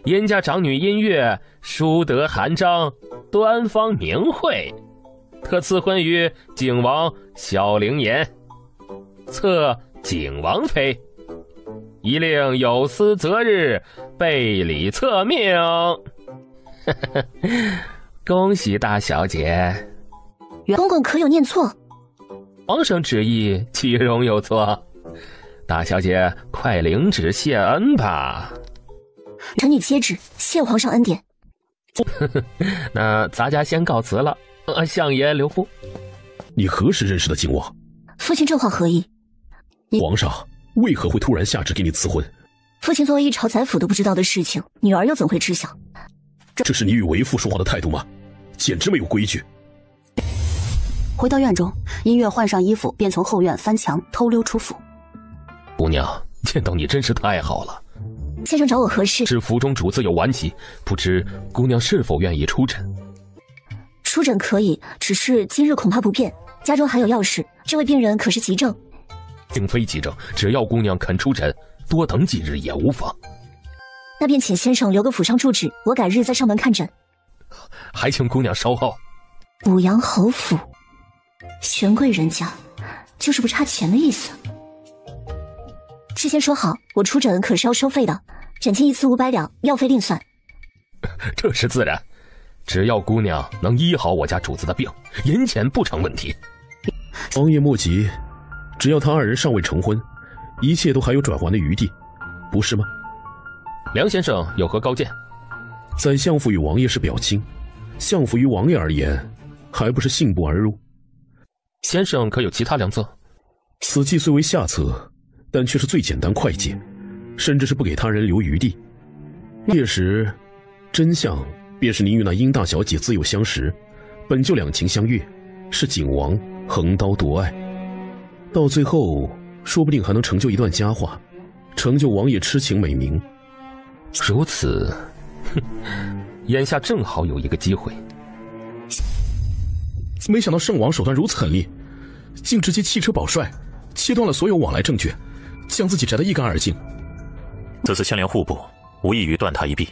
殷家长女音乐淑德含章，端方明慧，特赐婚于景王小灵颜，册景王妃，一令有司择日，备礼册命。恭喜大小姐。公公可有念错？皇上旨意岂容有错？大小姐快领旨谢恩吧。臣女接旨，谢皇上恩典。那咱家先告辞了。相爷留步。你何时认识的景王？父亲这话何意？皇上为何会突然下旨给你赐婚？父亲作为一朝宰辅都不知道的事情，女儿又怎会知晓？这是你与为父说话的态度吗？简直没有规矩。回到院中，音乐换上衣服，便从后院翻墙偷溜出府。姑娘，见到你真是太好了。先生找我何事？是府中主子有顽疾，不知姑娘是否愿意出诊？出诊可以，只是今日恐怕不便，家中还有要事。这位病人可是急症？并非急症，只要姑娘肯出诊，多等几日也无妨。那便请先生留个府上住址，我改日再上门看诊。还请姑娘稍后。武阳侯府，权贵人家，就是不差钱的意思。事先说好，我出诊可是要收费的，诊金一次500两，药费另算。这是自然，只要姑娘能医好我家主子的病，银钱不成问题。王爷莫急，只要他2人尚未成婚，一切都还有转圜的余地，不是吗？梁先生有何高见？在相府与王爷是表亲，相府于王爷而言，还不是信步而入？先生可有其他良策？此计虽为下策，但却是最简单快捷，甚至是不给他人留余地。届时，真相便是您与那殷大小姐自幼相识，本就两情相悦，是景王横刀夺爱，到最后说不定还能成就一段佳话，成就王爷痴情美名。如此，眼下正好有一个机会。没想到圣王手段如此狠厉，竟直接弃车保帅，切断了所有往来证据，将自己摘得一干二净。此次牵连户部，无异于断他一臂，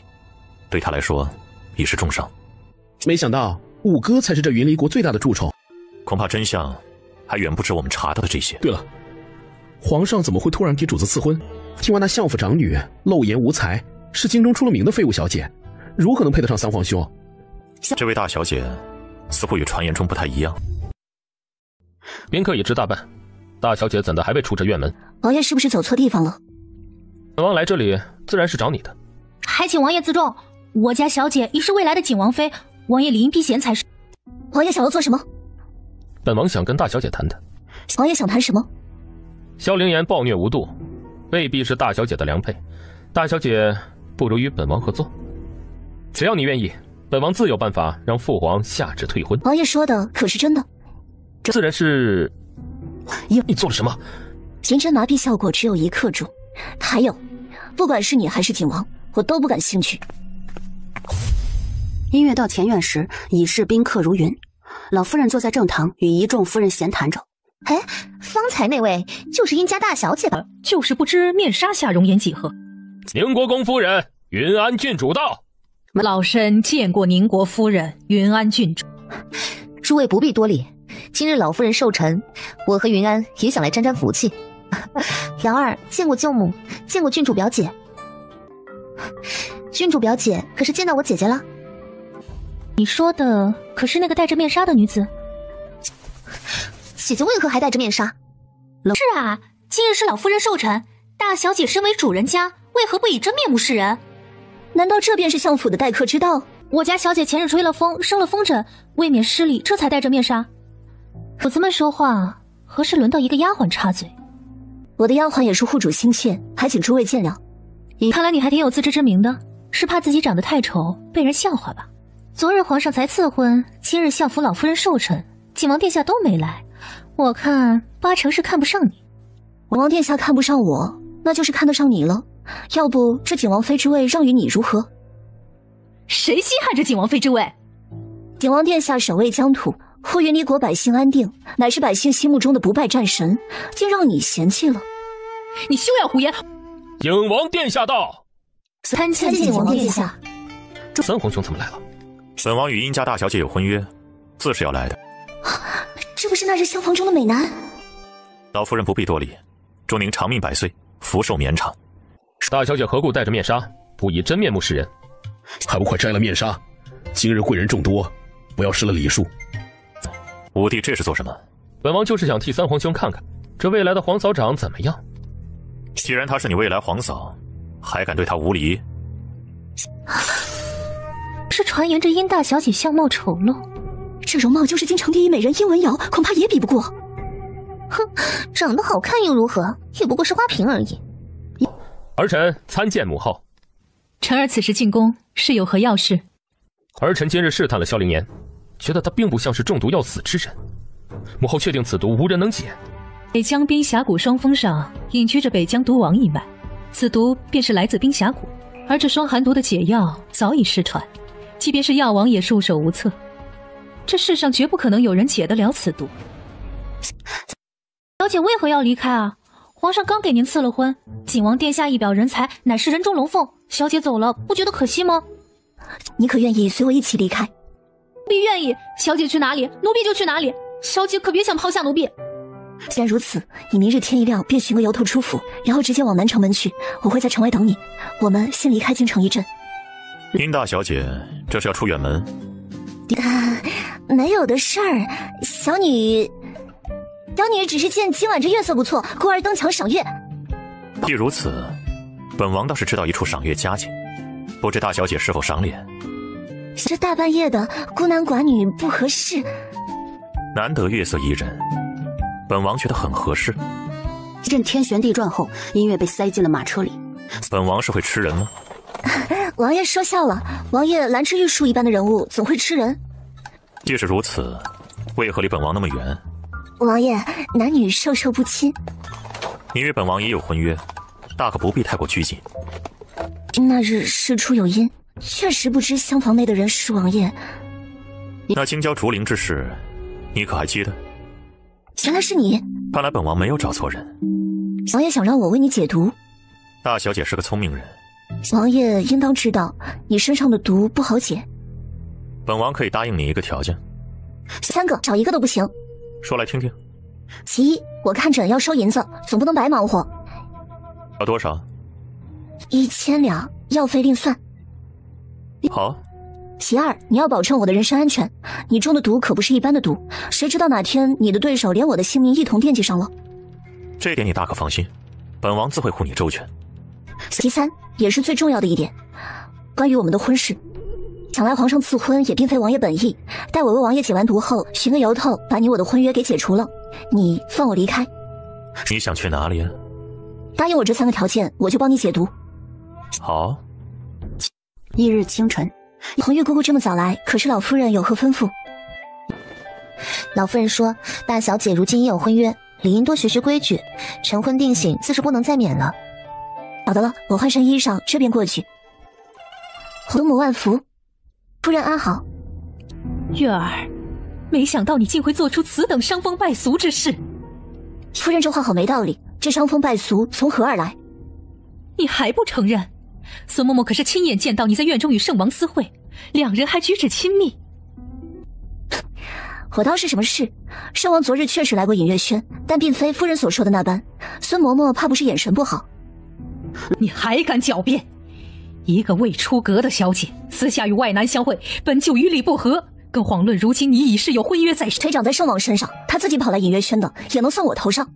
对他来说已是重伤。没想到五哥才是这云离国最大的蛀虫，恐怕真相还远不止我们查到的这些。对了，皇上怎么会突然给主子赐婚？听完那相府长女漏言无才，是京中出了名的废物小姐，如何能配得上三皇兄？这位大小姐似乎与传言中不太一样。宾客已知大半，大小姐怎的还未出这院门？王爷是不是走错地方了？本王来这里自然是找你的，还请王爷自重。我家小姐已是未来的景王妃，王爷理应避嫌才是。王爷想要做什么？本王想跟大小姐谈谈。王爷想谈什么？萧灵言暴虐无度，未必是大小姐的良配，大小姐不如与本王合作。只要你愿意，本王自有办法让父皇下旨退婚。王爷说的可是真的？自然是。你做了什么？银针麻痹效果只有1克重，还有，不管是你还是景王，我都不感兴趣。音乐到前院时，已是宾客如云。老夫人坐在正堂，与一众夫人闲谈着。哎，方才那位就是殷家大小姐吧？就是不知面纱下容颜几何。宁国公夫人，云安郡主到。老身见过宁国夫人，云安郡主。诸位不必多礼，今日老夫人寿辰，我和云安也想来沾沾福气。杨二见过舅母，见过郡主表姐。郡主表姐可是见到我姐姐了？你说的可是那个戴着面纱的女子？姐姐为何还戴着面纱？是啊，今日是老夫人寿辰，大小姐身为主人家，为何不以真面目示人？难道这便是相府的待客之道？我家小姐前日吹了风，生了风疹，未免失礼，这才戴着面纱。主子们说话，何时轮到一个丫鬟插嘴？我的丫鬟也是护主心切，还请诸位见谅。看来你还挺有自知之明的，是怕自己长得太丑被人笑话吧？昨日皇上才赐婚，今日相府老夫人寿辰，景王殿下都没来，我看8成是看不上你。王殿下看不上我，那就是看得上你了。要不这景王妃之位让与你如何？谁稀罕这景王妃之位？景王殿下守卫疆土，护云离国百姓安定，乃是百姓心目中的不败战神，竟让你嫌弃了。你休要胡言！景王殿下到。参见景王殿下。三皇兄怎么来了？本王与殷家大小姐有婚约，自是要来的。这不是那日厢房中的美男？老夫人不必多礼，祝您长命百岁，福寿绵长。大小姐何故戴着面纱，不以真面目示人？还不快摘了面纱！今日贵人众多，不要失了礼数。五弟这是做什么？本王就是想替三皇兄看看，这未来的皇嫂长怎么样。既然她是你未来皇嫂，还敢对她无礼？是传言这殷大小姐相貌丑陋，这容貌就是京城第一美人殷文瑶，恐怕也比不过。哼，长得好看又如何？也不过是花瓶而已。儿臣参见母后。臣儿此时进宫是有何要事？儿臣今日试探了萧灵言，觉得他并不像是中毒要死之人。母后确定此毒无人能解。北疆冰峡谷双峰上隐居着北疆毒王一脉，此毒便是来自冰峡谷。而这双寒毒的解药早已失传，即便是药王也束手无策。这世上绝不可能有人解得了此毒。小姐为何要离开啊？皇上刚给您赐了婚，景王殿下一表人才，乃是人中龙凤。小姐走了，不觉得可惜吗？你可愿意随我一起离开？奴婢愿意，小姐去哪里，奴婢就去哪里。小姐可别想抛下奴婢。既然如此，你明日天一亮便寻个由头出府，然后直接往南城门去，我会在城外等你。我们先离开京城一阵。殷大小姐，这是要出远门？没有的事儿，小女只是见今晚这月色不错，故而登墙赏月。既如此，本王倒是知道一处赏月佳景，不知大小姐是否赏脸？这大半夜的，孤男寡女不合适。难得月色宜人，本王觉得很合适。一阵天旋地转后，音乐被塞进了马车里。本王是会吃人吗？王爷说笑了，王爷兰之玉树一般的人物怎会吃人？既是如此，为何离本王那么远？王爷，男女授受不亲。你与本王也有婚约，大可不必太过拘谨。那日事出有因，确实不知厢房内的人是王爷。那京郊竹林之事，你可还记得？原来是你。看来本王没有找错人。王爷想让我为你解毒。大小姐是个聪明人，王爷应当知道你身上的毒不好解。本王可以答应你一个条件。3个，少一个都不行。说来听听。其一，我看诊要收银子，总不能白忙活。要多少？1000两，药费另算。好。其二，你要保证我的人身安全，你中的毒可不是一般的毒，谁知道哪天你的对手连我的性命一同惦记上了。这点你大可放心，本王自会护你周全。其三，也是最重要的一点，关于我们的婚事，想来皇上赐婚也并非王爷本意，待我为王爷解完毒后，寻个由头把你我的婚约给解除了，你放我离开。你想去哪里啊？答应我这3个条件，我就帮你解毒。好。翌日清晨，红玉姑姑这么早来，可是老夫人有何吩咐？老夫人说，大小姐如今已有婚约，理应多学学规矩，晨昏定省自是不能再免了。好的了，我换身衣裳，这便过去。祖母万福，夫人安好。月儿，没想到你竟会做出此等伤风败俗之事。夫人这话好没道理，这伤风败俗从何而来？你还不承认？孙嬷嬷可是亲眼见到你在院中与圣王私会，两人还举止亲密。我倒是什么事？圣王昨日确实来过隐月轩，但并非夫人所说的那般。孙嬷嬷怕不是眼神不好。你还敢狡辩？一个未出阁的小姐，私下与外男相会，本就与理不合，更遑论如今你已是有婚约在身。腿长在圣王身上，他自己跑来隐月轩的，也能算我头上。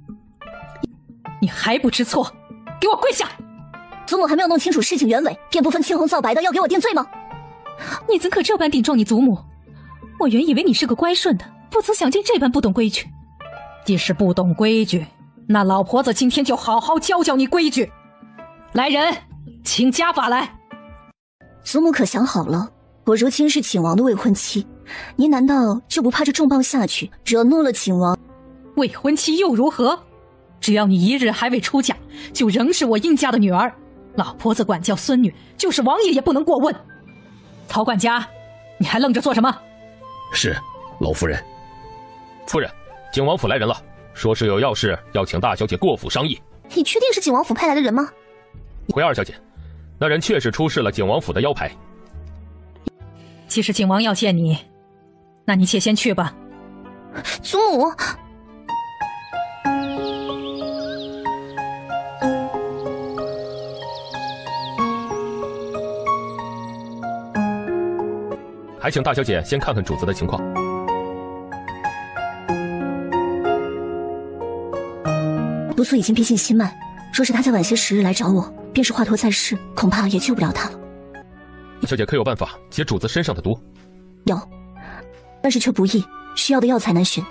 你还不知错？给我跪下！祖母还没有弄清楚事情原委，便不分青红皂白的要给我定罪吗？你怎可这般顶撞你祖母？我原以为你是个乖顺的，不曾想见这般不懂规矩。既是不懂规矩，那老婆子今天就好好教教你规矩。来人，请家法来。祖母可想好了，我如今是景王的未婚妻，您难道就不怕这重磅下去惹怒了景王？未婚妻又如何？只要你一日还未出嫁，就仍是我殷家的女儿。老婆子管教孙女，就是王爷也不能过问。曹管家，你还愣着做什么？是，老夫人。夫人，景王府来人了，说是有要事要请大小姐过府商议。你确定是景王府派来的人吗？回二小姐，那人确实出示了景王府的腰牌。既是景王要见你，那你且先去吧。祖母，还请大小姐先看看主子的情况。督促已经逼近心脉，若是他再晚些时日来找我，便是华佗在世，恐怕也救不了他了。小姐可有办法解主子身上的毒？有，但是却不易，需要的药材难寻。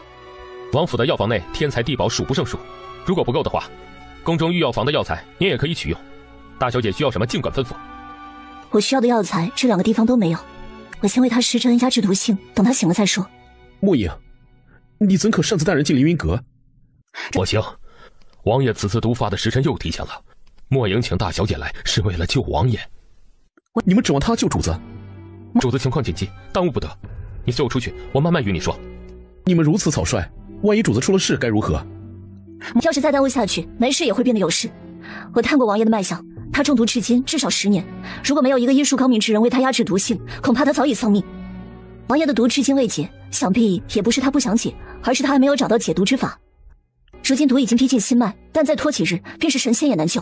王府的药房内天材地宝数不胜数，如果不够的话，宫中御药房的药材您也可以取用。大小姐需要什么尽管吩咐。我需要的药材这2个地方都没有，我先为他施针压制毒性，等他醒了再说。莫影，你怎可擅自带人进凌云阁？不行，王爷此次毒发的时辰又提前了。莫影请大小姐来是为了救王爷。你们指望他救主子？主子情况紧急，耽误不得。你随我出去，我慢慢与你说。你们如此草率，万一主子出了事该如何？要是再耽误下去，没事也会变得有事。我探过王爷的脉象，他中毒至今至少10年，如果没有一个医术高明之人为他压制毒性，恐怕他早已丧命。王爷的毒至今未解，想必也不是他不想解，而是他还没有找到解毒之法。如今毒已经逼近心脉，但再拖几日，便是神仙也难救。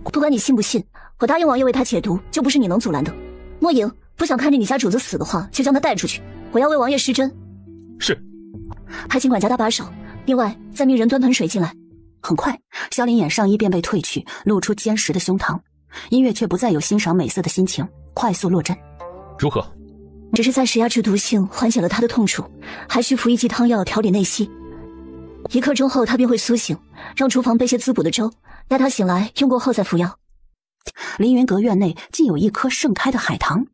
不管你信不信，我答应王爷为他解毒，就不是你能阻拦的。莫影，不想看着你家主子死的话，就将他带出去。我要为王爷施针。是。还请管家搭把手，另外再命人端盆水进来。很快，萧林眼上衣便被褪去，露出坚实的胸膛。音乐却不再有欣赏美色的心情，快速落针。如何？只是暂时压制毒性，缓解了他的痛楚，还需服一剂汤药调理内息。1刻钟后他便会苏醒，让厨房备些滋补的粥，待他醒来用过后再服药。凌云阁院内竟有一棵盛开的海棠，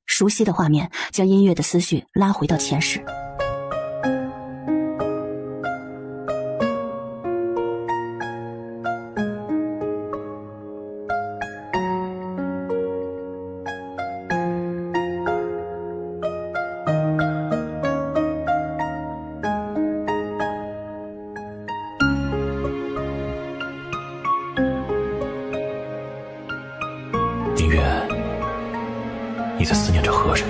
熟悉的画面将音乐的思绪拉回到前世。音乐，你在思念着何人？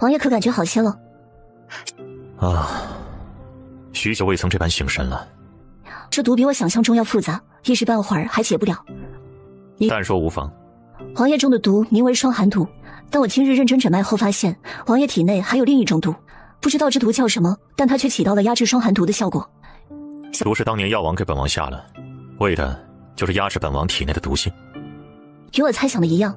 王爷可感觉好些了？啊，许久未曾这般醒神了。这毒比我想象中要复杂，一时半会儿还解不了。但说无妨。王爷中的毒名为霜寒毒，但我今日认真诊脉后发现，王爷体内还有另一种毒，不知道这毒叫什么，但它却起到了压制霜寒毒的效果。毒是当年药王给本王下了，为的就是压制本王体内的毒性。与我猜想的一样，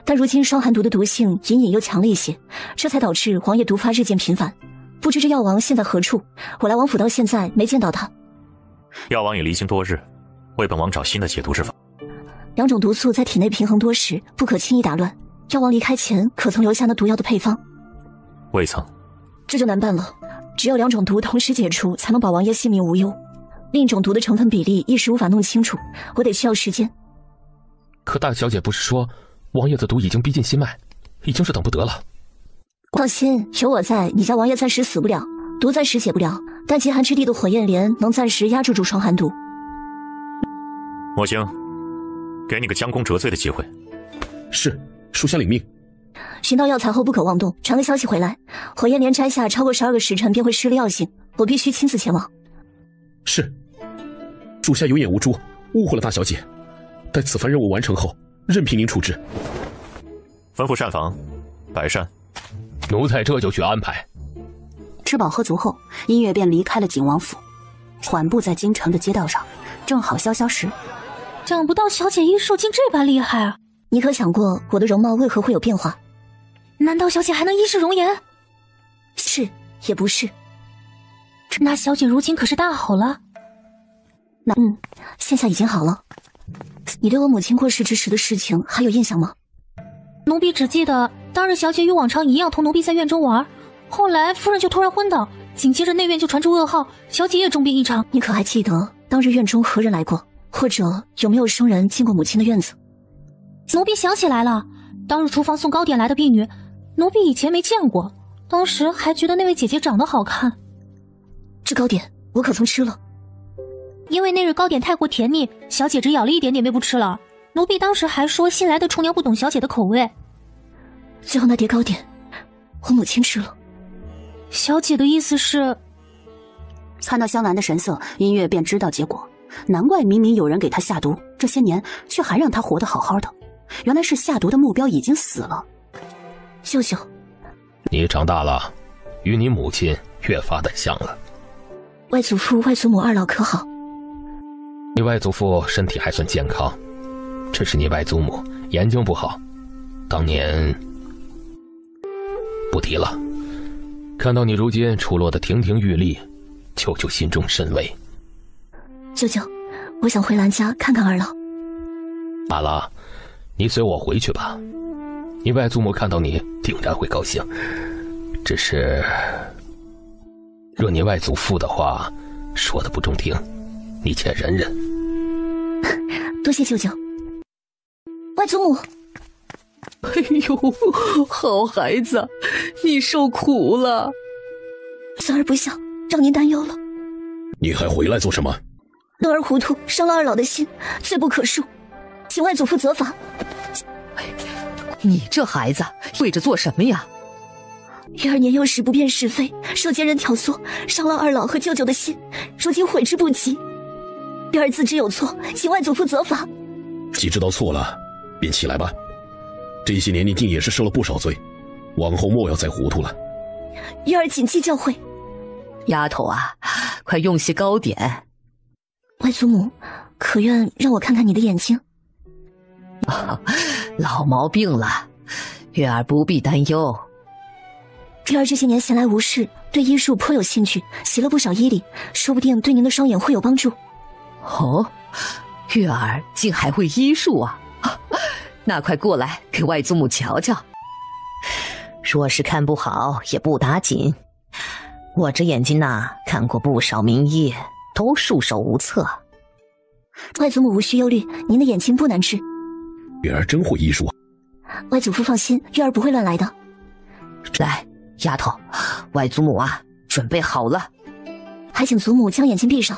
但如今霜寒毒的毒性隐隐又强了一些，这才导致王爷毒发日渐频繁。不知这药王现在何处？我来王府到现在没见到他。药王已离京多日，为本王找新的解毒之法。2种毒素在体内平衡多时，不可轻易打乱。药王离开前可曾留下那毒药的配方？未曾。这就难办了，只有2种毒同时解除，才能保王爷性命无忧。另一种毒的成分比例一时无法弄清楚，我得需要时间。可大小姐不是说王爷的毒已经逼近心脉，已经是等不得了？放心，有我在，你家王爷暂时死不了，毒暂时解不了，但极寒之地的火焰莲能暂时压制住霜寒毒。莫兴，给你个将功折罪的机会。是，属下领命。寻到药材后不可妄动，传个消息回来，火焰莲摘下超过12个时辰便会失了药性，我必须亲自前往。是，属下有眼无珠，误会了大小姐。待此番任务完成后，任凭您处置。吩咐膳房摆膳。奴才这就去安排。吃饱喝足后，音乐便离开了景王府，缓步在京城的街道上，正好萧萧时。想不到小姐医术竟这般厉害啊！你可想过我的容貌为何会有变化？难道小姐还能医治容颜？是，也不是。那小姐如今可是大好了。现在已经好了。你对我母亲过世之时的事情还有印象吗？奴婢只记得当日小姐与往常一样同奴婢在院中玩，后来夫人就突然昏倒，紧接着内院就传出噩耗，小姐也重病一场。你可还记得当日院中何人来过，或者有没有生人进过母亲的院子？奴婢想起来了，当日厨房送糕点来的婢女，奴婢以前没见过，当时还觉得那位姐姐长得好看。这糕点我可曾吃了？因为那日糕点太过甜腻，小姐只咬了一点点便不吃了。奴婢当时还说新来的厨娘不懂小姐的口味。最后那碟糕点我母亲吃了。小姐的意思是？看到香兰的神色，音乐便知道结果。难怪明明有人给他下毒，这些年却还让他活得好好的，原来是下毒的目标已经死了。舅舅，你长大了，与你母亲越发的像了。外祖父外祖母二老可好？你外祖父身体还算健康，只是你外祖母眼睛不好，当年不提了。看到你如今出落得亭亭玉立，舅舅心中甚慰。舅舅，我想回兰家看看二老。罢了，你随我回去吧。你外祖母看到你定然会高兴，只是若你外祖父的话说的不中听，你且忍忍。多谢舅舅。外祖母，哎呦，好孩子，你受苦了。孙儿不孝，让您担忧了。你还回来做什么？孙儿糊涂，伤了二老的心，罪不可恕，请外祖父责罚。你这孩子跪着做什么呀？月儿年幼时不辨是非，受奸人挑唆，伤了二老和舅舅的心，如今悔之不及。月儿自知有错，请外祖父责罚。既知道错了，便起来吧。这些年你定也是受了不少罪，往后莫要再糊涂了。月儿谨记教诲。丫头啊，快用些糕点。外祖母，可愿让我看看你的眼睛？老毛病了，月儿不必担忧。月儿这些年闲来无事，对医术颇有兴趣，习了不少医理，说不定对您的双眼会有帮助。哦，月儿竟还会医术啊！那快过来给外祖母瞧瞧。若是看不好也不打紧，我这眼睛呐，看过不少名医，都束手无策。外祖母无需忧虑，您的眼睛不难治。月儿真会医术啊！外祖父放心，月儿不会乱来的。来，丫头，外祖母啊，准备好了。还请祖母将眼睛闭上。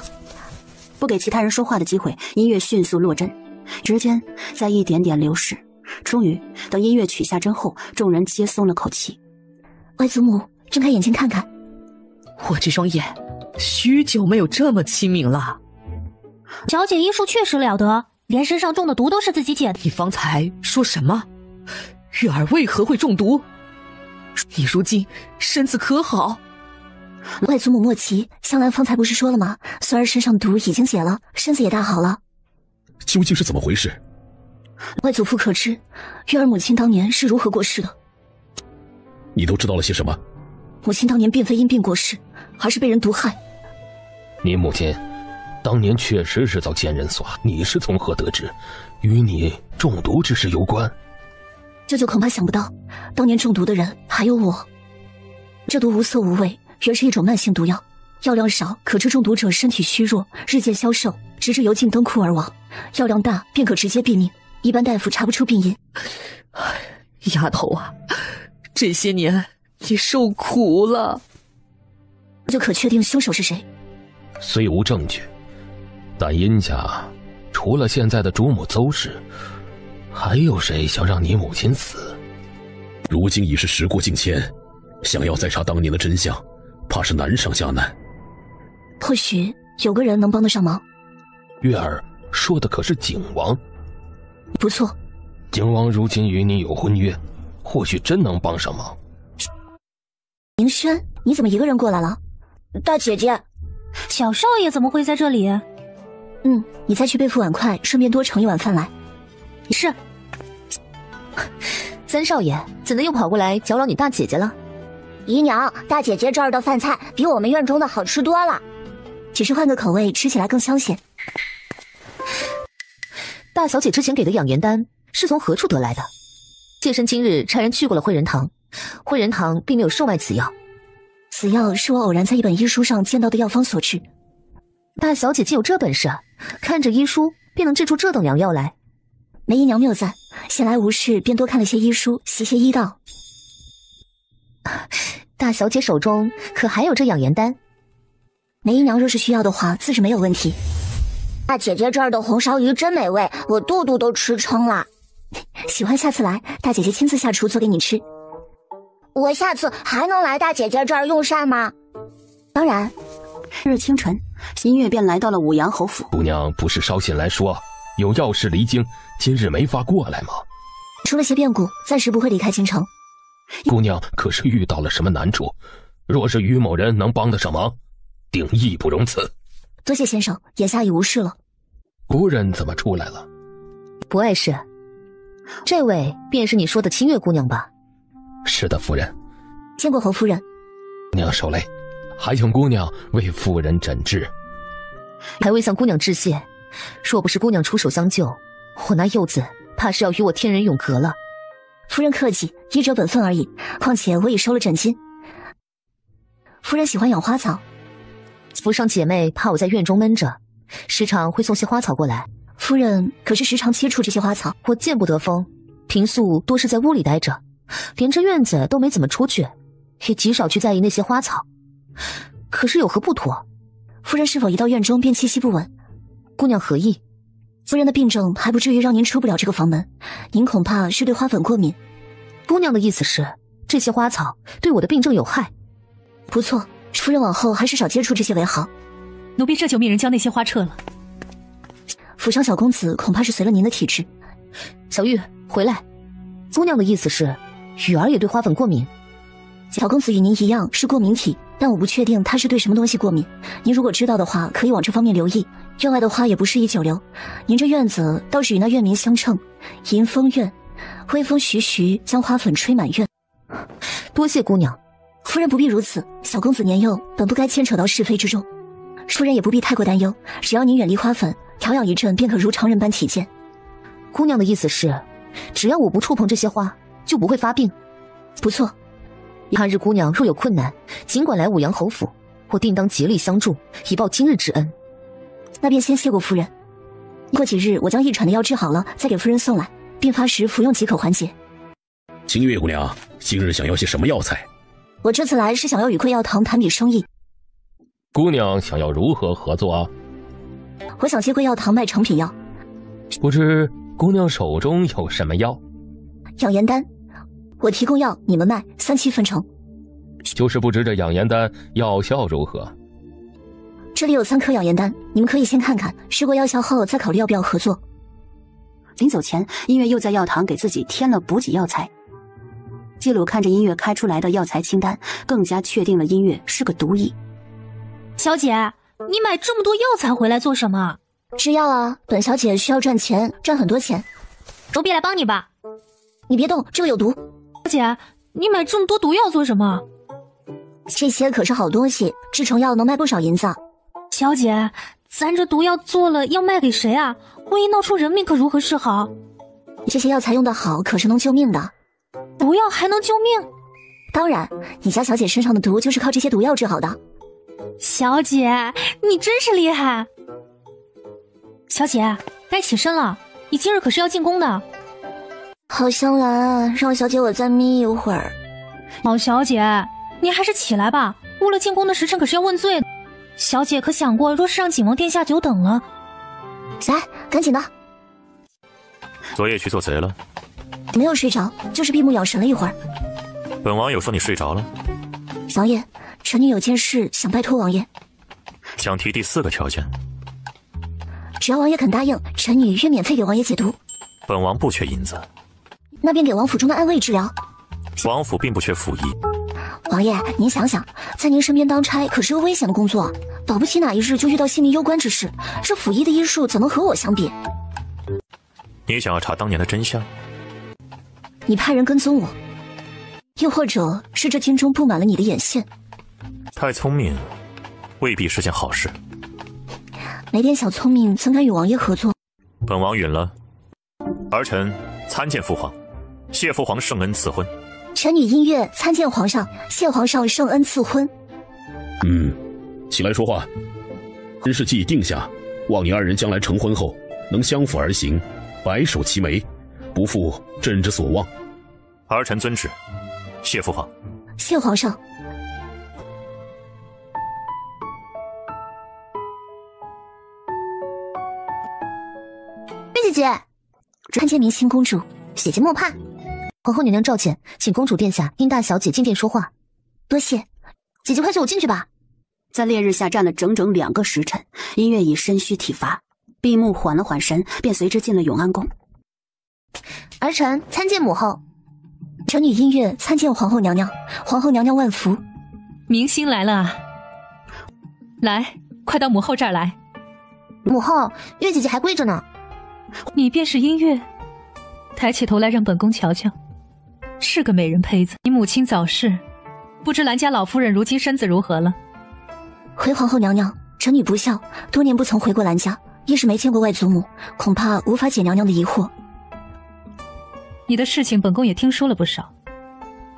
不给其他人说话的机会，音乐迅速落针，时间在一点点流逝。终于，等音乐取下针后，众人皆松了口气。外祖母，睁开眼睛看看。我这双眼许久没有这么清明了。小姐医术确实了得，连身上中的毒都是自己解的。你方才说什么？月儿为何会中毒？你如今身子可好？外祖母莫急，香兰方才不是说了吗？孙儿身上毒已经解了，身子也大好了。究竟是怎么回事？外祖父可知月儿母亲当年是如何过世的？你都知道了些什么？母亲当年并非因病过世，而是被人毒害。你母亲当年确实是遭奸人所害，你是从何得知与你中毒之事有关？舅舅恐怕想不到，当年中毒的人还有我。这毒无色无味，原是一种慢性毒药，药量少可致中毒者身体虚弱，日渐消瘦，直至油尽灯枯而亡；药量大便可直接毙命，一般大夫查不出病因。丫头啊，这些年你受苦了。就可确定凶手是谁？虽无证据，但殷家除了现在的主母邹氏，还有谁想让你母亲死？如今已是时过境迁，想要再查当年的真相，怕是难上加难。或许有个人能帮得上忙。月儿说的可是景王？不错。景王如今与你有婚约，或许真能帮上忙。宁轩，你怎么一个人过来了？大姐姐，小少爷怎么会在这里？你再去备付碗筷，顺便多盛一碗饭来。是。三少爷怎能又跑过来搅扰你大姐姐了？姨娘，大姐姐这儿的饭菜比我们院中的好吃多了，只是换个口味，吃起来更香些。大大小姐之前给的养颜丹是从何处得来的？妾身今日差人去过了慧仁堂，慧仁堂并没有售卖此药。此药是我偶然在一本医书上见到的药方所制。大小姐竟有这本事，看着医书便能制出这等良药来。梅姨娘谬赞，闲来无事便多看了些医书，习些医道。大小姐手中可还有这养颜丹？梅姨娘若是需要的话，自是没有问题。大姐姐这儿的红烧鱼真美味，我肚肚都吃撑了。喜欢下次来，大姐姐亲自下厨做给你吃。我下次还能来大姐姐这儿用膳吗？当然。日清晨，音乐便来到了五阳侯府。姑娘不是捎信来说有要事离京，今日没法过来吗？出了些变故，暂时不会离开京城。姑娘可是遇到了什么难处？若是于某人能帮得上忙，定义不容辞。多谢先生，眼下已无事了。夫人怎么出来了？不碍事。这位便是你说的清月姑娘吧？是的，夫人。见过侯夫人。姑娘受累，还请姑娘为夫人诊治。还未向姑娘致谢，若不是姑娘出手相救，我那幼子怕是要与我天人永隔了。夫人客气，医者本分而已。况且我已收了诊金。夫人喜欢养花草，府上姐妹怕我在院中闷着，时常会送些花草过来。夫人可是时常接触这些花草？我见不得风，平素多是在屋里待着，连这院子都没怎么出去，也极少去在意那些花草。可是有何不妥？夫人是否一到院中便气息不稳？姑娘何意？夫人的病症还不至于让您出不了这个房门，您恐怕是对花粉过敏。姑娘的意思是，这些花草对我的病症有害？不错，夫人往后还是少接触这些为好。奴婢这就命人将那些花撤了。府上小公子恐怕是随了您的体质。小玉，回来。姑娘的意思是，雨儿也对花粉过敏。小公子与您一样是过敏体，但我不确定他是对什么东西过敏。您如果知道的话，可以往这方面留意。院外的花也不适宜久留，您这院子倒是与那院名相称，迎风院，微风徐徐将花粉吹满院。多谢姑娘。夫人不必如此，小公子年幼，本不该牵扯到是非之中。夫人也不必太过担忧，只要您远离花粉，调养一阵，便可如常人般体健。姑娘的意思是，只要我不触碰这些花，就不会发病。不错。他日姑娘若有困难，尽管来五阳侯府，我定当竭力相助，以报今日之恩。那便先谢过夫人。过几日我将易喘的药治好了，再给夫人送来，病发时服用即可缓解。清月姑娘，今日想要些什么药材？我这次来是想要与贵药堂谈笔生意。姑娘想要如何合作啊？我想借贵药堂卖成品药。不知姑娘手中有什么药？养颜丹，我提供药，你们卖，3-7分成。就是不知这养颜丹药效如何？这里有3颗养颜丹，你们可以先看看，试过药效后再考虑要不要合作。临走前，音乐又在药堂给自己添了补给药材。季鲁看着音乐开出来的药材清单，更加确定了音乐是个毒医。小姐，你买这么多药材回来做什么？制药啊，本小姐需要赚钱，赚很多钱。奴婢来帮你吧。你别动，这个有毒。小姐，你买这么多毒药做什么？这些可是好东西，制成药能卖不少银子。小姐，咱这毒药做了要卖给谁啊？万一闹出人命可如何是好？这些药材用得好，可是能救命的。毒药还能救命？当然，你家小姐身上的毒就是靠这些毒药治好的。小姐，你真是厉害。小姐，该起身了，你今日可是要进宫的。好香兰，让小姐我再眯一会儿。老小姐，你还是起来吧，误了进宫的时辰可是要问罪的。小姐可想过，若是让景王殿下久等了？来，赶紧的。昨夜去做贼了？没有睡着，就是闭目养神了一会儿。本王有说你睡着了？王爷，臣女有件事想拜托王爷。想提第4个条件。只要王爷肯答应，臣女愿免费给王爷解毒。本王不缺银子。那便给王府中的暗卫治疗。王府并不缺府医。王爷，您想想，在您身边当差可是个危险的工作，保不齐哪一日就遇到性命攸关之事，这府医的医术怎能和我相比？你想要查当年的真相？你派人跟踪我，又或者是这京中布满了你的眼线？太聪明，未必是件好事。没点小聪明，怎敢与王爷合作？本王允了，儿臣参见父皇，谢父皇圣恩赐婚。臣女音乐参见皇上，谢皇上圣恩赐婚。起来说话。人事既已定下，望你二人将来成婚后能相辅而行，白首齐眉，不负朕之所望。儿臣遵旨，谢父皇。谢皇上。月姐姐，参见明清公主。姐姐莫怕。皇后娘娘召见，请公主殿下因大小姐进殿说话。多谢。姐姐快随我进去吧。在烈日下站了整整2个时辰，音乐已身虚体乏，闭目缓了缓神，便随之进了永安宫。儿臣参见母后。臣女音乐参见皇后娘娘。皇后娘娘万福。明星来了啊！来，快到母后这儿来。母后，月姐姐还跪着呢。你便是音乐？抬起头来让本宫瞧瞧，是个美人胚子。你母亲早逝，不知兰家老夫人如今身子如何了？回皇后娘娘，臣女不孝，多年不曾回过兰家，一时没见过外祖母，恐怕无法解娘娘的疑惑。你的事情本宫也听说了不少，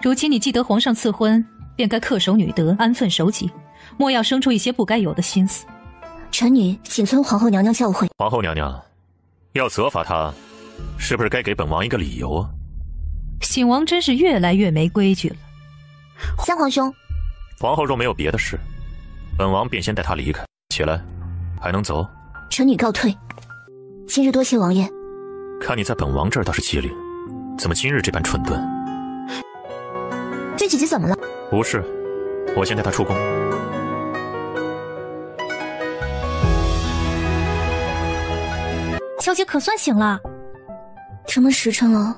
如今你既得皇上赐婚，便该恪守女德，安分守己，莫要生出一些不该有的心思。臣女谨遵皇后娘娘教诲。皇后娘娘，要责罚他，是不是该给本王一个理由啊？景王真是越来越没规矩了。三皇兄，皇后若没有别的事，本王便先带他离开。起来，还能走？臣女告退。今日多谢王爷。看你在本王这儿倒是机灵，怎么今日这般蠢钝？这姐姐怎么了？无事，我先带她出宫。小姐可算醒了。什么时辰了？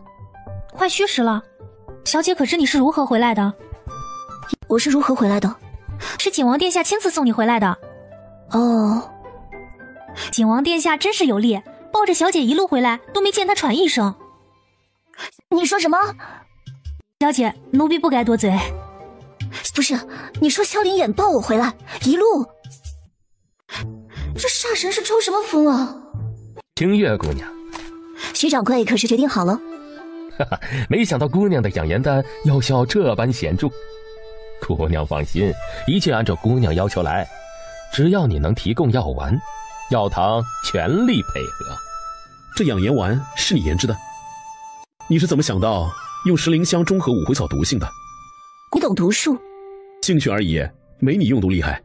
快戌时了。小姐可知你是如何回来的？我是如何回来的？是景王殿下亲自送你回来的。哦，景王殿下真是有力，抱着小姐一路回来都没见他喘一声。你说什么？小姐，奴婢不该多嘴。不是，你说萧凌眼抱我回来，一路……这煞神是抽什么风啊？清月姑娘，徐掌柜可是决定好了？哈哈，没想到姑娘的养颜丹药效这般显著。姑娘放心，一切按照姑娘要求来，只要你能提供药丸，药堂全力配合。这养颜丸是你研制的？你是怎么想到用石灵香中和五回草毒性的？你懂毒术？兴趣而已，没你用毒厉害。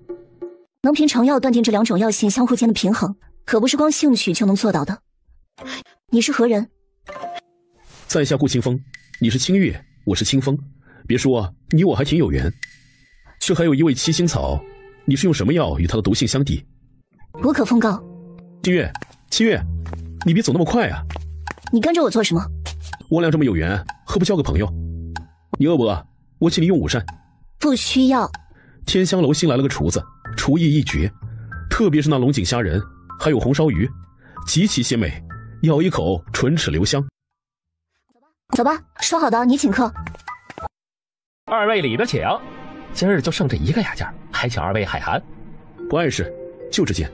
能凭成药断定这2种药性相互间的平衡，可不是光兴趣就能做到的。你是何人？在下顾清风，你是清月，我是清风。别说，你我还挺有缘。这还有一味七星草，你是用什么药与它的毒性相抵？无可奉告。清月，你别走那么快啊！你跟着我做什么？我俩这么有缘，何不交个朋友？你饿不饿？我请你用午膳。不需要。天香楼新来了个厨子，厨艺一绝，特别是那龙井虾仁，还有红烧鱼，极其鲜美，咬一口唇齿留香。走吧，说好的你请客。二位里边请，今儿就剩这一个雅件，还请二位海涵。不碍事，就这件。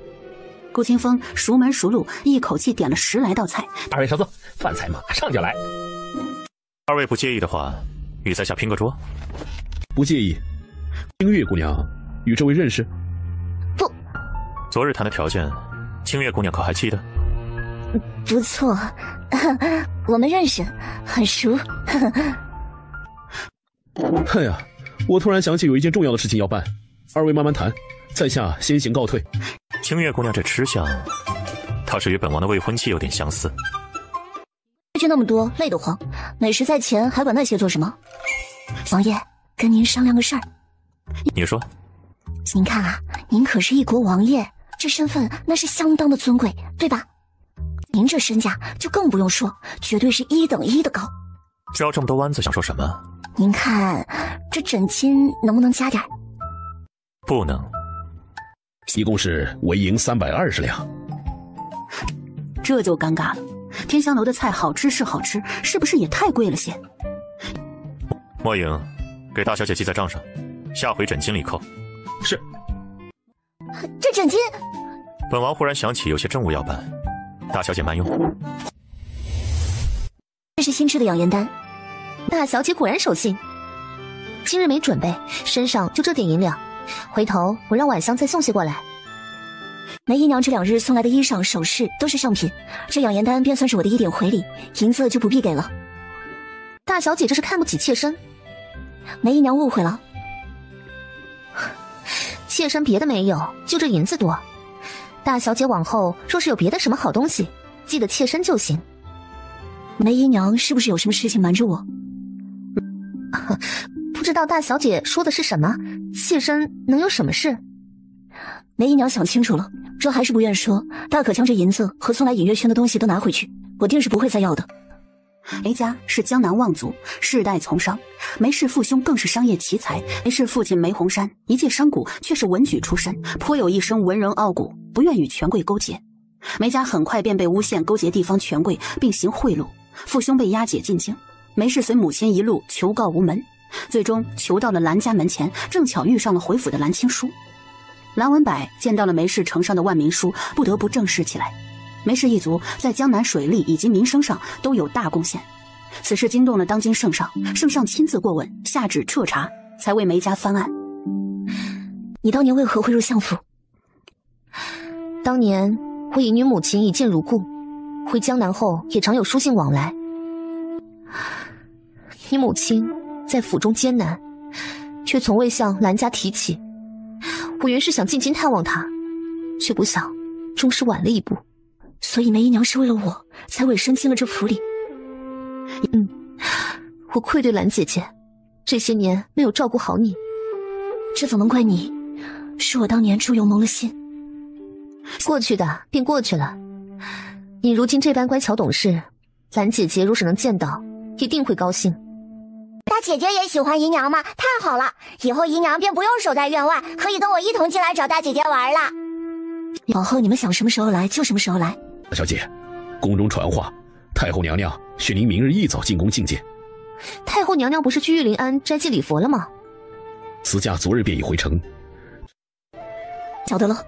顾清风熟门熟路，一口气点了10来道菜。二位稍坐，饭菜马上就来。二位不介意的话，与在下拼个桌。不介意。清月姑娘与这位认识？不。昨日谈的条件，清月姑娘可还记得？不错，我们认识，很熟。哎呀，我突然想起有一件重要的事情要办，二位慢慢谈，在下先行告退。清月姑娘这吃相，倒是与本王的未婚妻有点相似。去那么多，累得慌，美食在前，还管那些做什么？王爷，跟您商量个事儿。你说。您看啊，您可是一国王爷，这身份那是相当的尊贵，对吧？您这身价就更不用说，绝对是1等1的高。绕这么多弯子想说什么？您看这枕巾能不能加点？不能。一共是为银320两。这就尴尬了，天香楼的菜好吃是好吃，是不是也太贵了些？莫影，给大小姐记在账上，下回枕巾里扣。是。这枕巾，本王忽然想起有些政务要办，大小姐慢用。新制的养颜丹。大小姐果然守信，今日没准备，身上就这点银两，回头我让晚香再送些过来。梅姨娘这2日送来的衣裳首饰都是上品，这养颜丹便算是我的一点回礼，银子就不必给了。大小姐这是看不起妾身？梅姨娘误会了，妾身别的没有，就这银子多。大小姐往后若是有别的什么好东西，记得妾身就行。梅姨娘是不是有什么事情瞒着我？不知道大小姐说的是什么，妾身能有什么事？梅姨娘想清楚了，若还是不愿说，大可将这银子和送来隐月轩的东西都拿回去，我定是不会再要的。梅家是江南望族，世代从商，梅氏父兄更是商业奇才。梅氏父亲梅洪山一介商贾，却是文举出身，颇有一身文人傲骨，不愿与权贵勾结。梅家很快便被诬陷勾结地方权贵，并行贿赂，父兄被押解进京。梅氏随母亲一路求告无门，最终求到了兰家门前，正巧遇上了回府的兰青书。兰文柏见到了梅氏呈上的万民书，不得不正视起来。梅氏一族在江南水利以及民生上都有大贡献，此事惊动了当今圣上，圣上亲自过问，下旨彻查，才为梅家翻案。你当年为何会入相府？当年我以女母亲已见如故，回江南后也常有书信往来。你母亲在府中艰难，却从未向兰家提起。我原是想进京探望她，却不想终是晚了一步。所以梅姨娘是为了我才委身进了这府里。我愧对兰姐姐，这些年没有照顾好你。这怎能怪你？是我当年猪油蒙了心。过去的便过去了，你如今这般乖巧懂事，兰姐姐若是能见到，一定会高兴。大姐姐也喜欢姨娘吗？太好了，以后姨娘便不用守在院外，可以跟我一同进来找大姐姐玩了。往后你们想什么时候来就什么时候来。大小姐，宫中传话，太后娘娘许您明日一早进宫觐见。太后娘娘不是去玉林庵斋祭礼佛了吗？此驾昨日便已回城。晓得了。